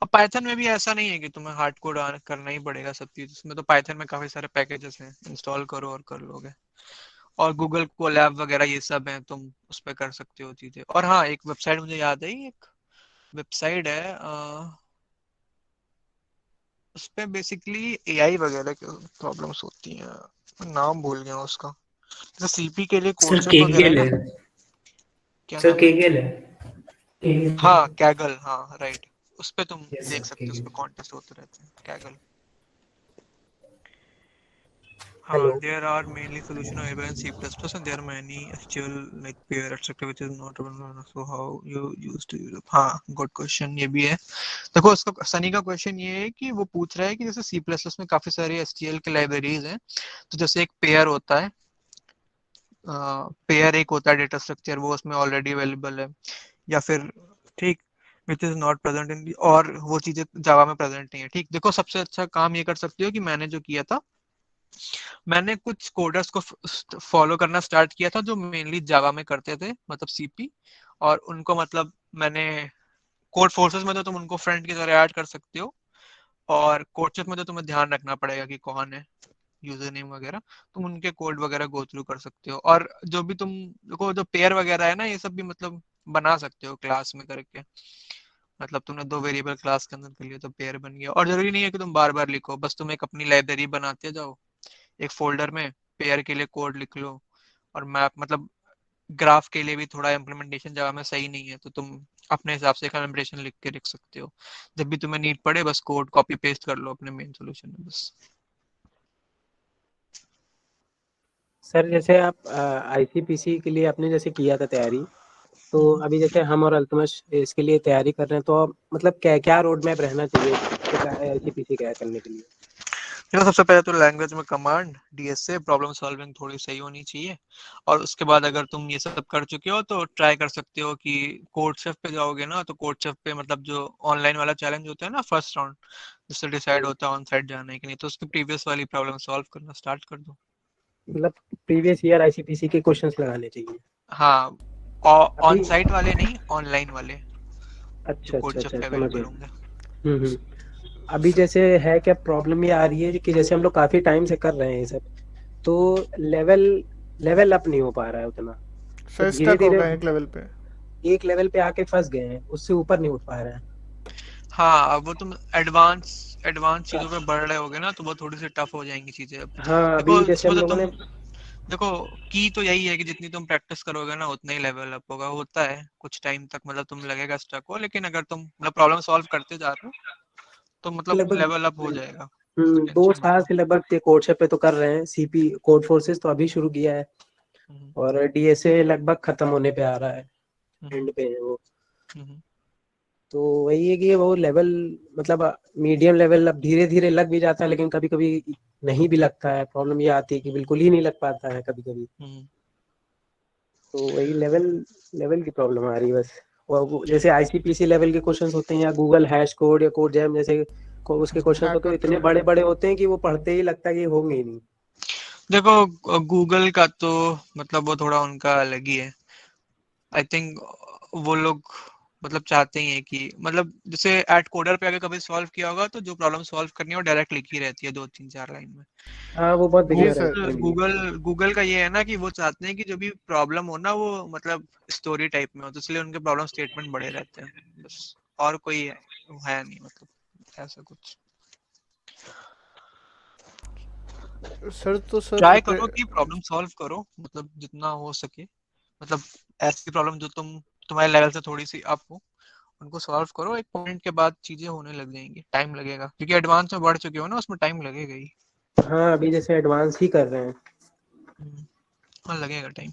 अब पाइथन में भी ऐसा नहीं है कि तुम्हें हार्ड कोड करना ही पड़ेगा सब चीज, उसमें तो पाइथन में काफी सारे पैकेजेस हैं, इंस्टॉल करो और कर लोगे। और गूगल कोलैब वगैरह ये सब है, तुम उस पर कर सकते हो चीजें। और हाँ एक वेबसाइट मुझे याद है, एक वेबसाइट है उस पे बेसिकली एआई वगैरह की प्रॉब्लम्स होती हैं, मैं नाम भूल गया हूँ उसका, जैसे सीपी के लिए सर कोर्सेज वगैरह है केगेल ना। है। क्या सर नाम है? केगेल है। केगेल। हाँ कैगल, हाँ राइट, उस पे तुम यस देख सर सकते हो, उस पे केगेल। कॉन्टेस्ट होते रहते हैं Kaggle. Hello. There are mainly solution available in C++, and there are many SQL like pair etc which is not available. So how you used to use it? हाँ, good question ये भी है। देखो उसका सनी का क्वेश्चन ये है कि वो पूछ रहा है कि जैसे C++ में काफी सारी SQL की लाइब्रेरीज हैं, तो जैसे एक पेयर होता है, पेयर एक होता है डेटा स्ट्रक्चर, वो उसमें ऑलरेडी अवेलेबल है, या फिर ठीक which is not present in, और वो चीजें जावा में प्रेजेंट नहीं है। ठीक, देखो सबसे अच्छा काम ये कर सकते हो कि मैंने जो किया था, मैंने कुछ कोडर्स को फॉलो करना स्टार्ट किया था जो मेनली जावा में करते थे, मतलब सीपी, और उनको मतलब मैंने कोड फोर्सेस में तो तुम उनको फ्रेंड की तरह ऐड कर सकते हो, और कोडशेफ में तो तुम्हें ध्यान रखना पड़ेगा कि कौन है यूजर नेम वगैरह, तुम उनके कोड वगैरह गो थ्रू कर सकते हो। और जो भी तुम देखो जो पेयर वगैरह है ना, ये सब भी मतलब बना सकते हो क्लास में करके, मतलब तुमने दो वेरिएबल क्लास के अंदर कर लिया तो पेयर बन गया। और जरूरी नहीं है कि तुम बार बार लिखो, बस तुम एक अपनी लाइब्रेरी बनाते जाओ, एक फोल्डर में पेयर के लिए कोड लिख लो, और मैप मतलब ग्राफ के लिए भी थोड़ा इम्प्लीमेंटेशन जावा में सही नहीं है तो तुम अपने हिसाब से इम्प्लीमेंटेशन लिख के लिख सकते हो, जब भी तुम्हें नीड पड़े बस कोड कॉपी पेस्ट कर लो अपने मेन सोल्यूशन में बस। सर जैसे आप आईसीपीसी के लिए आपने जैसे किया था तैयारी, तो अभी जैसे हम और अल्तमश इसके लिए तैयारी कर रहे हैं, तो मतलब क्या क्या रोड मैप रहना चाहिए आईसीपीसी क्रैक करने के लिए? देखो सबसे पहले तो लैंग्वेज में कमांड डीएसए प्रॉब्लम सॉल्विंग थोड़ी सही होनी चाहिए, और उसके बाद अगर तुम ये सब कर चुके हो तो ट्राई कर सकते हो कि कोडशेफ पे जाओगे ना, तो कोडशेफ पे मतलब जो ऑनलाइन वाला चैलेंज होता है ना फर्स्ट राउंड, जिससे डिसाइड होता है ऑन साइट जाने के लिए, तो उसके प्रीवियस वाली प्रॉब्लम सॉल्व करना स्टार्ट कर दो। मतलब प्रीवियस ईयर आईसीपीसी के क्वेश्चंस लगाने चाहिए? हाँ, ऑन अभी साइट वाले नहीं, ऑनलाइन वाले जो अच्छा अच्छा कोडशेफ अच्छा, पे समझ अवेलेबल गया। होंगे। हम्म। अभी जैसे है क्या प्रॉब्लम ये आ रही है कि जैसे हम लोग काफी टाइम से कर रहे हैं ये सब, तो लेवल लेवल अप नहीं हो पा रहा है उतना, तो सर धीरे स्टक हो धीरे गए एक लेवल पे। एक लेवल पे आके फंस गए हैं, उससे ऊपर नहीं उठ पा रहे हैं। हाँ, अब वो तुम एडवांस एडवांस चीजों पे बढ़ रहे होगे ना, तो वो थोड़ी सी टफ हो जाएंगी चीजें अब। हाँ देखो अभी जैसे इसमें हम तो लोगों तुम ने देखो की तो यही है कि जितनी तुम प्रैक्टिस करोगे ना उतना ही लेवल अप होगा, होता है कुछ टाइम तक मतलब तुम लगेगा स्टक हो, लेकिन अगर तुम मतलब प्रॉब्लम सॉल्व करते जा रहे हो तो मतलब लगभग लेवल अप हो जाएगा उसके दो अच्छे साल नंबर। से लगभग कोड शॉप पे तो कर रहे हैं, सीपी कोड फोर्सेस तो अभी शुरू किया है, हम्म, और डीएसए लगभग खत्म होने पे आ रहा है, हम्म, एंड पे है वो। हम्म, तो वही है कि वो लेवल मतलब मीडियम लेवल अब धीरे धीरे लग भी जाता है, लेकिन कभी कभी नहीं भी लगता है। प्रॉब्लम ये आती है कि बिल्कुल ही नहीं लग पाता है कभी कभी। हम्म। तो वही लेवल लेवल की प्रॉब्लम आ रही है बस। और जैसे आईसीपीसी लेवल के क्वेश्चंस होते हैं, या गूगल हैश कोड या कोड जैम जैसे उसके क्वेश्चंस होते हैं, हैकर इतने कोड। बड़े बड़े होते हैं कि वो पढ़ते ही लगता है कि होंगे ही नहीं। देखो गूगल का तो मतलब वो थोड़ा उनका अलग ही है, आई थिंक वो लोग मतलब चाहते ही हैं कि मतलब जैसे एट कोडर पे अगर कभी सॉल्व किया होगा तो जो प्रॉब्लम सॉल्व करनी है वो डायरेक्ट लिखी रहती है 2 3 4 लाइन में। हाँ वो बहुत जी बिगिनर है सर। के लिए। गूगल गूगल का ये है ना कि वो चाहते हैं कि जो भी प्रॉब्लम हो ना वो मतलब स्टोरी टाइप में हो, तो इसलिए उनके प्रॉब्लम स्टेटमेंट बड़े रहते हैं बस, और कोई है नहीं मतलब ऐसा कुछ। सर तो सर ट्राई करो कि प्रॉब्लम सॉल्व करो मतलब जितना हो सके, मतलब ऐसी प्रॉब्लम जो तुम्हारे लेवल से थोड़ी सी अप हो उनको सॉल्व करो, एक पॉइंट के बाद चीजें होने लग जाएंगी, टाइम लगेगा क्योंकि एडवांस में बढ़ चुके हो ना, उसमें टाइम लगेगा ही। हाँ अभी जैसे एडवांस ही कर रहे हैं। हाँ लगेगा टाइम।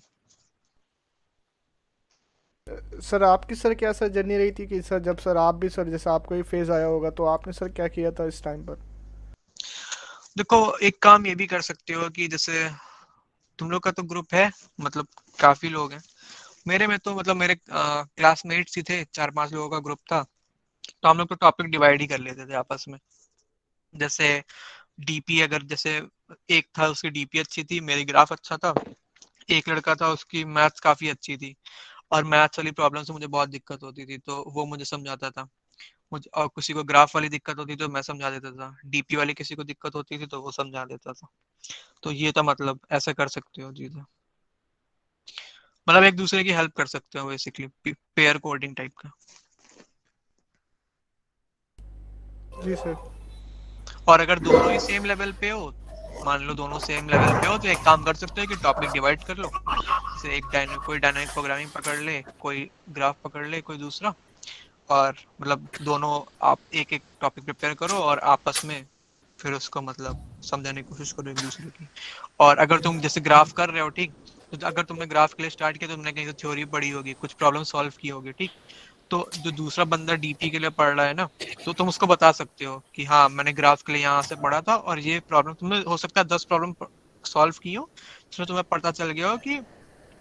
सर आपकी सर क्या सर जर्नी रही थी कि सर जब सर आप भी सर जैसे आपको ये फेज आया होगा तो आपने सर क्या किया था इस टाइम पर? देखो एक काम ये भी कर सकते हो कि जैसे तुम लोग का तो ग्रुप है, मतलब काफी लोग हैं, मेरे में तो मतलब मेरे क्लासमेट्स ही थे, 4 5 लोगों का ग्रुप था, तो हम लोग तो टॉपिक डिवाइड ही कर लेते थे आपस में। जैसे डीपी अगर जैसे एक था उसकी डीपी अच्छी थी, मेरी ग्राफ अच्छा था, एक लड़का था उसकी मैथ्स काफी अच्छी थी, और मैथ्स वाली प्रॉब्लम से मुझे बहुत दिक्कत होती थी तो वो मुझे समझाता था, मुझे और किसी को ग्राफ वाली दिक्कत होती तो मैं समझा देता था, डीपी वाली किसी को दिक्कत होती थी तो वो समझा देता था। तो ये था मतलब ऐसा कर सकते हो चीजें, मतलब एक दूसरे की हेल्प कर सकते हो बेसिकली, पेयर कोडिंग टाइप का। जी सर। और अगर दोनों ही सेम लेवल पे हो, मान लो दोनों सेम लेवल पे हो, तो एक काम कर सकते हो कि टॉपिक डिवाइड कर लो, जैसे कोई डायनामिक प्रोग्रामिंग पकड़ ले, कोई ग्राफ पकड़ ले, कोई दूसरा, और मतलब दोनों आप एक एक टॉपिक प्रिपेयर करो और आपस में फिर उसको मतलब समझाने की कोशिश करो एक दूसरे की। और अगर तुम जैसे ग्राफ कर रहे हो, ठीक, तो अगर तुमने ग्राफ के लिए स्टार्ट किया तो तुमने कहीं से थ्योरी पढ़ी होगी, कुछ प्रॉब्लम सॉल्व की होगी, ठीक, तो जो दूसरा बंदा डीपी के लिए पढ़ रहा है ना, तो तुम उसको बता सकते हो कि हाँ मैंने ग्राफ के लिए यहाँ से पढ़ा था और ये प्रॉब्लम, तुमने हो सकता है 10 प्रॉब्लम सॉल्व की हो, जिसमें तुम्हें पता चल गया हो कि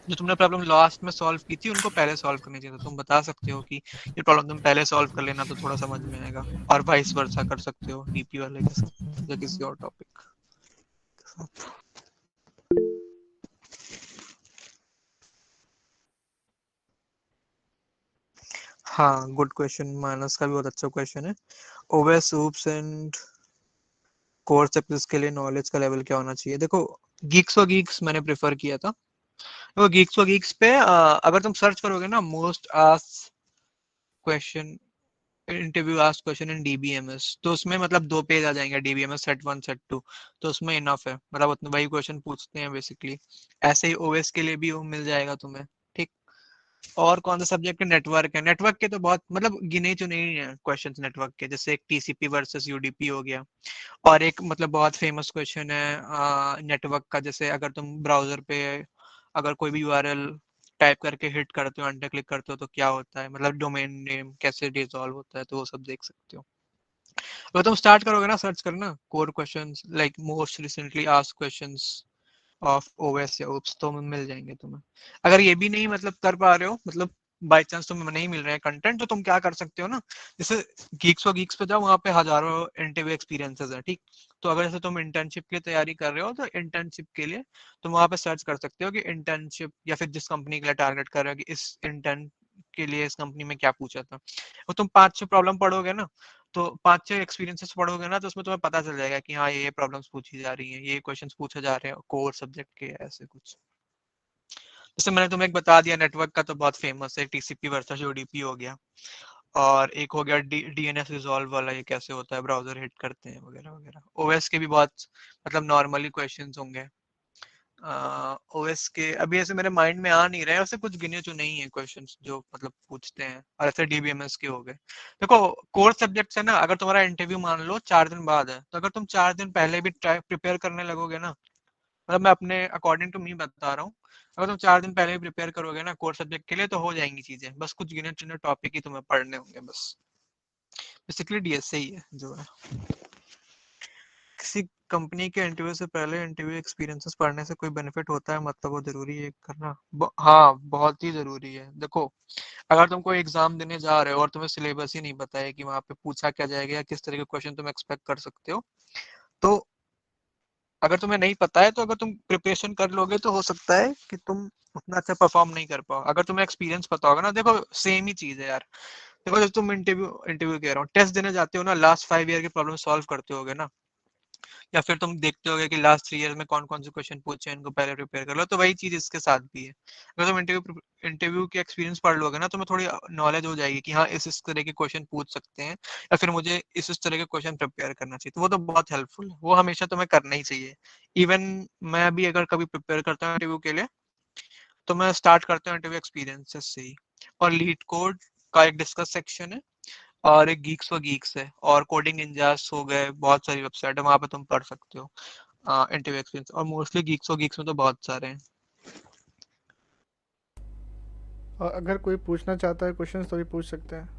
जो तुमने प्रॉब्लम लास्ट में सॉल्व की थी उनको पहले सॉल्व करनी चाहिए, तो तुम बता सकते हो कि ये प्रॉब्लम तुम पहले सॉल्व कर लेना तो थोड़ा समझ में आएगा। और वाइस वर्सा कर सकते हो डीपी वाले के साथ या किसी और टॉपिक के साथ। हाँ, गुड क्वेश्चन, मानस का भी बहुत अच्छा क्वेश्चन है। Owais oops and core subjects के लिए नॉलेज का लेवल क्या होना चाहिए? देखो, गीक्स व गीक्स मैंने प्रेफर किया था। तो गीक्स व गीक्स पे अगर तुम सर्च करोगे ना, most asked question, interview asked question in DBMS, तो उसमें मतलब 2 पेज आ जाएंगे, डीबीएमएस सेट 1 सेट 2, तो उसमें इनफ है, मतलब उतने वही क्वेश्चन पूछते हैं बेसिकली। ऐसे ही ओएस के लिए भी वो मिल जाएगा तुम्हें, ठीक। और कौन सा सब्जेक्ट है? नेटवर्क है। नेटवर्क के तो बहुत मतलब गिने चुने ही हैं क्वेश्चंस नेटवर्क के, जैसे एक टीसीपी वर्सेस यूडीपी हो गया, और एक मतलब बहुत फेमस क्वेश्चन है नेटवर्क का, जैसे अगर तुम ब्राउजर पे अगर कोई भी यूआरएल टाइप करके हिट करते हो, एंटर क्लिक करते हो तो क्या होता है, मतलब डोमेन नेम कैसे डिसॉल्व होता है, तो वो सब देख सकते हो। अगर तुम स्टार्ट करोगे ना सर्च करना core questions like most recently asked questions of OS या ओप्स, तो मिल जाएंगे तुम्हें। अगर ये भी नहीं मतलब कर पा रहे हो, मतलब बाई चांस तुम्हें नहीं मिल रहे हैं कंटेंट, तो तुम क्या कर सकते हो ना, जैसे गीक्स पे जाओ, वहाँ पे हजारों इंटरव्यू एक्सपीरियंसेस है, ठीक। तो अगर जैसे तुम इंटर्नशिप की तैयारी कर रहे हो तो इंटर्नशिप के लिए तुम वहाँ पे सर्च कर सकते हो कि इंटर्नशिप, या फिर जिस कंपनी के लिए टारगेट कर रहे हो कि इस इंटर्न के लिए इस कंपनी में क्या पूछा था, वो तुम 5-6 प्रॉब्लम पढ़ोगे ना, तो 5-6 एक्सपीरियंसेस पढ़ोगे ना, तो उसमें तुम्हें पता चल जाएगा कि हाँ ये प्रॉब्लम्स पूछी जा रही हैं, ये क्वेश्चंस पूछे जा रहे हैं कोर सब्जेक्ट के, ऐसे कुछ। जैसे मैंने तुम्हें एक बता दिया, नेटवर्क का तो बहुत फेमस है, टीसीपी वर्सेस यूडीपी हो गया, और एक हो गया डीएनएस रिजॉल्व वाला, ये कैसे होता है, ब्राउजर हिट करते हैं वगैरह वगैरह। ओएस के भी बहुत मतलब नॉर्मली क्वेश्चंस होंगे। ओएस के अभी ऐसे मेरे माइंड में आ नहीं रहे, ऐसे कुछ गिने चुने ही है क्वेश्चंस जो मतलब पूछते हैं, और ऐसे डीबीएमएस के हो गए। देखो, कोर सब्जेक्ट्स है ना, अगर तुम्हारा इंटरव्यू मान लो 4 दिन बाद है, तो अगर तुम 4 दिन पहले भी प्रिपेयर करने लगोगे ना, मतलब मैं अपने अकॉर्डिंग टू मी बता रहा हूँ, अगर तुम 4 दिन पहले भी प्रिपेयर करोगे ना कोर सब्जेक्ट के लिए, तो हो जाएंगी चीजें, बस कुछ गिने चुने टॉपिक ही तुम्हें पढ़ने होंगे बस। बेसिकली डीएसए ही है जो है। किसी कंपनी के इंटरव्यू से पहले इंटरव्यू एक्सपीरियंसेस पढ़ने से कोई बेनिफिट होता है, मतलब वो जरूरी है करना? हाँ, बहुत ही जरूरी है। देखो, अगर तुम कोई एग्जाम देने जा रहे हो और तुम्हें सिलेबस ही नहीं पता है कि वहां पे पूछा क्या जाएगा या किस तरह के क्वेश्चन तुम एक्सपेक्ट कर सकते हो, तो अगर तुम्हें नहीं पता है, तो अगर तुम प्रिपरेशन कर लोगे तो हो सकता है कि तुम उतना अच्छा परफॉर्म नहीं कर पाओ। अगर तुम्हें एक्सपीरियंस पता होगा ना, देखो सेम ही चीज है यार। देखो, जब तुम इंटरव्यू इंटरव्यू कह रहा हूँ, टेस्ट देने जाते हो ना, लास्ट 5 ईयर की प्रॉब्लम सॉल्व करते होगे ना, या फिर तुम देखते होगे कि लास्ट 3 ईयर में कौन कौन से क्वेश्चन पूछे हैं, इनको पहले प्रिपेयर कर लो, तो वही चीज इसके साथ भी है। अगर तुम इंटरव्यू के एक्सपीरियंस पढ़ लोगे ना, तो तुम्हें थोड़ी नॉलेज हो जाएगी कि हाँ इस तरह के क्वेश्चन पूछ सकते हैं, या फिर मुझे इस तरह के क्वेश्चन प्रिपेयर करना चाहिए, तो वो तो बहुत हेल्पफुल है, वो हमेशा तुम्हें करना ही चाहिए। इवन मैं भी अगर कभी प्रिपेयर करता हूँ इंटरव्यू के लिए, तो मैं स्टार्ट करता हूँ इंटरव्यू एक्सपीरियंसेस से ही। और लीड कोड का एक डिस्कस सेक्शन है, और एक गीक्स व गीक्स है, और कोडिंग इंजास हो गए, बहुत सारी वेबसाइट है, वहां पे तुम पढ़ सकते हो इंटरव्यू एक्सपीरियंस, और मोस्टली गीक्स व गीक्स में तो बहुत सारे हैं। और अगर कोई पूछना चाहता है क्वेश्चन तो भी पूछ सकते हैं।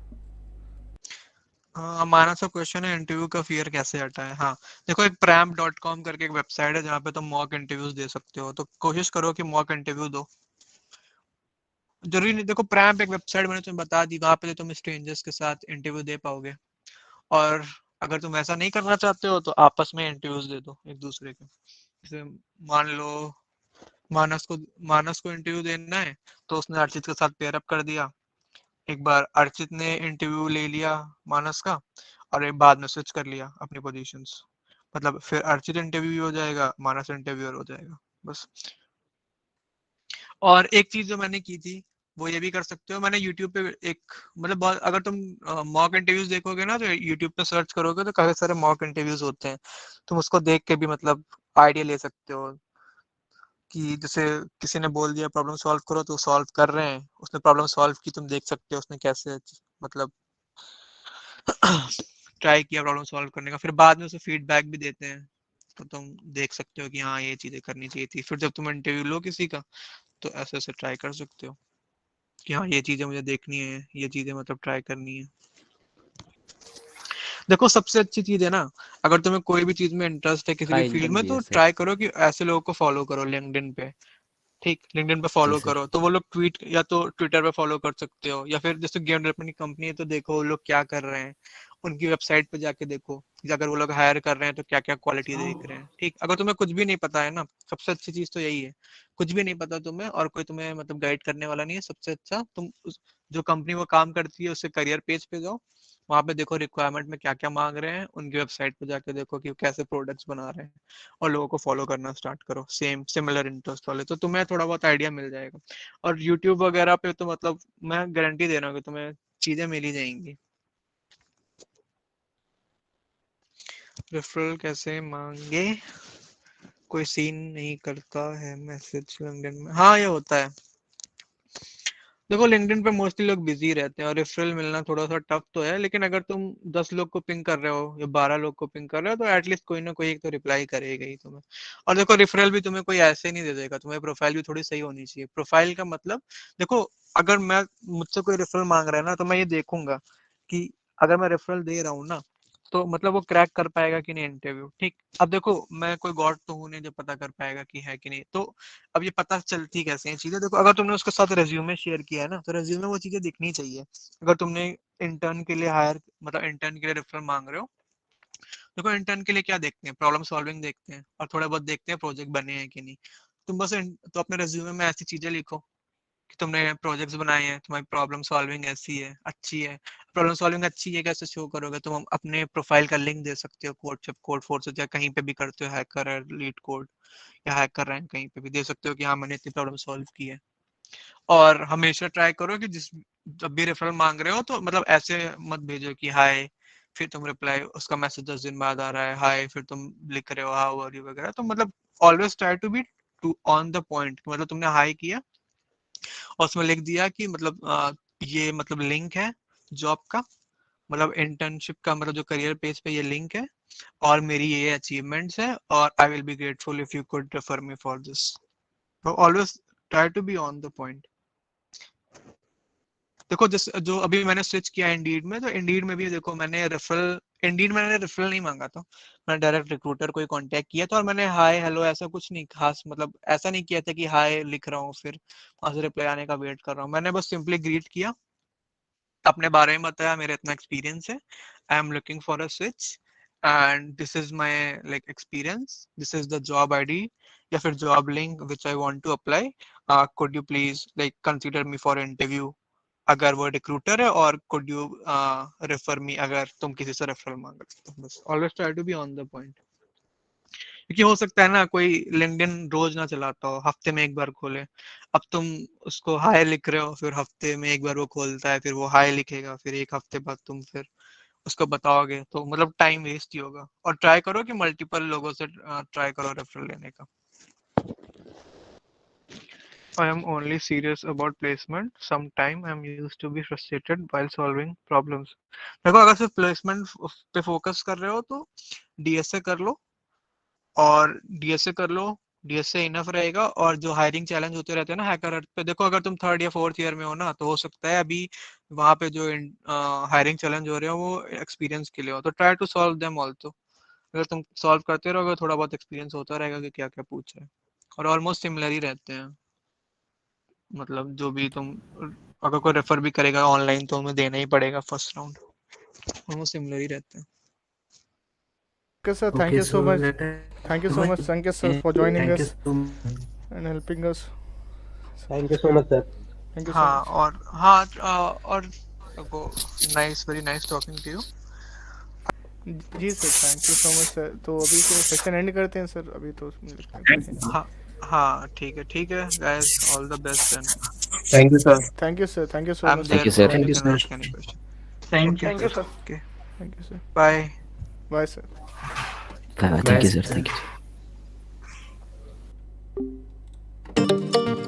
हमारा सा क्वेश्चन है, इंटरव्यू का फियर कैसे हटा है? हाँ, देखो, एक pramp.com करके एक वेबसाइट है जहाँ पे तुम मॉक इंटरव्यूज दे सकते हो, तो कोशिश करो कि मॉक इंटरव्यू दो। जरूरी नहीं, देखो प्रैम्प एक वेबसाइट मैंने तुम्हें बता दी, वहां पे तो तुम स्ट्रेंजर्स के साथ इंटरव्यू दे पाओगे। और अगर तुम ऐसा नहीं करना चाहते हो, तो आपस में इंटरव्यूज दे दो एक दूसरे के। जैसे मान लो मानस को मानस को इंटरव्यू देना है, तो उसने अर्चित के साथ पेयर अप कर दिया, एक बार अर्चित ने इंटरव्यू ले लिया मानस का, और एक बाद में स्विच कर लिया अपनी पोजीशंस, मतलब फिर अर्चित इंटरव्यू हो जाएगा, मानस इंटरव्यूअर हो जाएगा, बस। और एक चीज जो मैंने की थी, वो ये भी कर सकते हो, मैंने यूट्यूब पे एक मतलब अगर तुम मॉक इंटरव्यूज देखोगे ना, तो यूट्यूब पे सर्च करोगे तो काफी सारे मॉक इंटरव्यूज होते हैं, तुम उसको देख के भी मतलब आइडिया ले सकते हो कि जैसे किसी ने बोल दिया प्रॉब्लम सॉल्व करो, तो सॉल्व कर रहे हैं, उसने प्रॉब्लम सॉल्व की, तुम देख सकते हो उसने कैसे मतलब ट्राई किया प्रॉब्लम सॉल्व करने का, फिर बाद में उसे फीडबैक भी देते हैं, तो तुम देख सकते हो कि हाँ ये चीजें करनी चाहिए थी। फिर जब तुम इंटरव्यू लो किसी का, तो ऐसे ऐसे ट्राई कर सकते हो कि हाँ ये चीजें मुझे देखनी है, ये चीजें मतलब ट्राई करनी है। देखो सबसे अच्छी चीज है ना, अगर तुम्हें कोई भी चीज में इंटरेस्ट है किसी भी फील्ड में, तो ट्राई करो कि ऐसे लोगों को फॉलो करो लिंक्डइन पे। ठीक, लिंक्डइन पे फॉलो करो, तो वो लोग ट्वीट या तो ट्विटर पे फॉलो कर सकते हो, या फिर जैसे गेम डेवलपमेंट की कंपनी है तो देखो वो लोग क्या कर रहे हैं, उनकी वेबसाइट पे जाके देखो कि अगर वो लोग हायर कर रहे हैं तो क्या क्या क्वालिटी देख रहे हैं। ठीक, अगर तुम्हें कुछ भी नहीं पता है ना, सबसे अच्छी चीज तो यही है, कुछ भी नहीं पता तुम्हें और कोई तुम्हें मतलब गाइड करने वाला नहीं है, सबसे अच्छा तुम जो कंपनी वो काम करती है उससे करियर पेज पे जाओ, वहां पे देखो रिक्वायरमेंट में क्या क्या मांग रहे हैं, उनकी वेबसाइट पे जाके देखो कि कैसे प्रोडक्ट्स बना रहे हैं, और लोगों को फॉलो करना स्टार्ट करो सेम सिमिलर इंटरेस्ट वाले, तो तुम्हें थोड़ा बहुत आइडिया मिल जाएगा। और यूट्यूब वगैरह पे तो मतलब मैं गारंटी दे रहा हूँ कि तुम्हें चीजें मिल ही जाएंगी। रेफरल कैसे मांगे, कोई सीन नहीं करता है मैसेज लिंक्डइन में? हाँ ये होता है। देखो लिंक्डइन पे मोस्टली लोग बिजी रहते हैं और रेफरल मिलना थोड़ा सा टफ तो है, लेकिन अगर तुम 10 लोग को पिंग कर रहे हो या 12 लोग को पिंग कर रहे हो तो एटलीस्ट कोई ना कोई एक तो रिप्लाई करेगा ही तुम्हें। और देखो रेफरल भी तुम्हें कोई ऐसे नहीं दे देगा, तुम्हें प्रोफाइल भी थोड़ी सही होनी चाहिए। प्रोफाइल का मतलब देखो, अगर मैं मुझसे कोई रेफरल मांग रहा है ना, तो मैं ये देखूंगा कि अगर मैं रेफरल दे रहा हूँ ना, तो मतलब वो क्रैक कर पाएगा कि नहीं इंटरव्यू। ठीक, अब देखो मैं कोई गॉड तो हूँ नहीं जो पता कर पाएगा कि है कि नहीं, तो अब ये पता चलती कैसे हैं चीजें, देखो अगर तुमने उसके साथ रेज्यूमे शेयर किया है ना, तो रेज्यूमे वो चीजें दिखनी चाहिए। अगर तुमने इंटर्न के लिए हायर मतलब इंटर्न के लिए रेफरल मांग रहे हो, देखो इंटर्न के लिए क्या देखते हैं, प्रॉब्लम सॉल्विंग देखते हैं और थोड़ा बहुत देखते हैं प्रोजेक्ट बने हैं कि नहीं। तुम बस तो अपने रेज्यूमे में ऐसी चीजें लिखो कि तुमने प्रोजेक्ट्स बनाए हैं, तुम्हारी प्रॉब्लम सॉल्विंग ऐसी है, अच्छी है। प्रॉब्लम सॉल्विंग अच्छी है कैसे शो करोगे, तुम अपने प्रोफाइल का लिंक दे सकते हो, कोड जब कोड फोर्स या कहीं पे भी करते हो, हैकर है लीड कोड या हैकर रैंक, कहीं पे भी दे सकते हो कि हाँ मैंने इतनी प्रॉब्लम सॉल्व की है। और हमेशा ट्राई करो कि जिस जब भी रेफरल मांग रहे हो तो मतलब ऐसे मत भेजो कि हाय, फिर तुम रिप्लाई उसका मैसेज 10 दिन बाद आ रहा है हाय, फिर तुम लिख रहे हो हाउ आर यू वगैरह, तो मतलब always try to be to on the point, मतलब तुमने हाई किया और उसमें लिख दिया कि मतलब ये मतलब लिंक है जॉब का, मतलब इंटर्नशिप का, मतलब जो करियर पेज पे ये लिंक है और मेरी ये अचीवमेंट्स है और I will be grateful if you could refer me for this. तो always try to be on the point. देखो जिस जो अभी मैंने स्विच किया इंडीड में, तो इंडीड में भी देखो मैंने रेफरल नहीं मांगा था, मैंने डायरेक्ट रिक्रूटर को ही कांटेक्ट किया था और मैंने हाय हेलो ऐसा कुछ नहीं खास, मतलब ऐसा नहीं किया था कि हाय लिख रहा हूँ फिर वहां से रिप्लाई आने का वेट कर रहा हूँ, मैंने बस सिंपली ग्रीट किया, अपने बारे में बताया, मेरा इतना एक्सपीरियंस है, I am looking for a switch and this is my like experience, this is the job ID या फिर job link which I want to apply, could you please like consider me for interview अगर वो recruiter है, और could you refer me अगर तुम किसी से रेफरल मांग रहे हो। बस always try to be on the point, क्योंकि हो सकता है ना कोई लिंक्डइन रोज ना चलाता हो, हफ्ते में एक बार खोले, अब तुम उसको हाय लिख रहे हो, फिर हफ्ते में एक बार वो खोलता है, फिर वो हाय लिखेगा, फिर एक हफ्ते बाद तुम फिर उसको बताओगे, तो मतलब टाइम वेस्ट ही होगा। और ट्राई करो कि मल्टीपल लोगों से ट्राई करो रेफरल लेने का। I am only serious about placement. Sometime I'm used to be frustrated while solving problems. देखो अगर सिर्फ प्लेसमेंट पे फोकस कर रहे हो तो डीएसए कर लो, और डीएसए कर लो, डीएसए इनफ रहेगा। और जो हायरिंग चैलेंज होते रहते हैं ना हैकर अर्थ पे, देखो अगर तुम 3rd या 4th ईयर में हो ना, तो हो सकता है अभी वहां पे जो हायरिंग चैलेंज हो रहे हो वो एक्सपीरियंस के लिए हो, तो try to solve them also. अगर तुम सॉल्व करते रहोगे थोड़ा बहुत एक्सपीरियंस होता रहेगा कि क्या क्या पूछा है, और ऑलमोस्ट सिमिलर ही रहते हैं, मतलब जो भी तुम अगर कोई रेफर भी करेगा ऑनलाइन तो हमें देना ही पड़ेगा फर्स्ट राउंड, ऑलमोस्ट सिमिलर ही रहते हैं। Okay, sir. Thank Okay, you so so much. that Thank you so much, Sanket sir, for joining thank you us so much. and helping us. Thank you so much sir. Thank you so हाँ much. और हाँ और देखो nice, very nice talking to you. जी sir, thank you so much sir. तो अभी के session and करते हैं सर, अभी तो मुझे लगता है कुछ नहीं। हाँ हाँ ठीक है guys, all the best then. Thank you sir. Thank you sir, thank you so I am much there sir. For you, Thank you you, can sir. Ask any question. Thank you. Thank you sir. Okay, Thank you sir. Bye. Bye sir. Bye, Thank you, sir. sir. Thank you.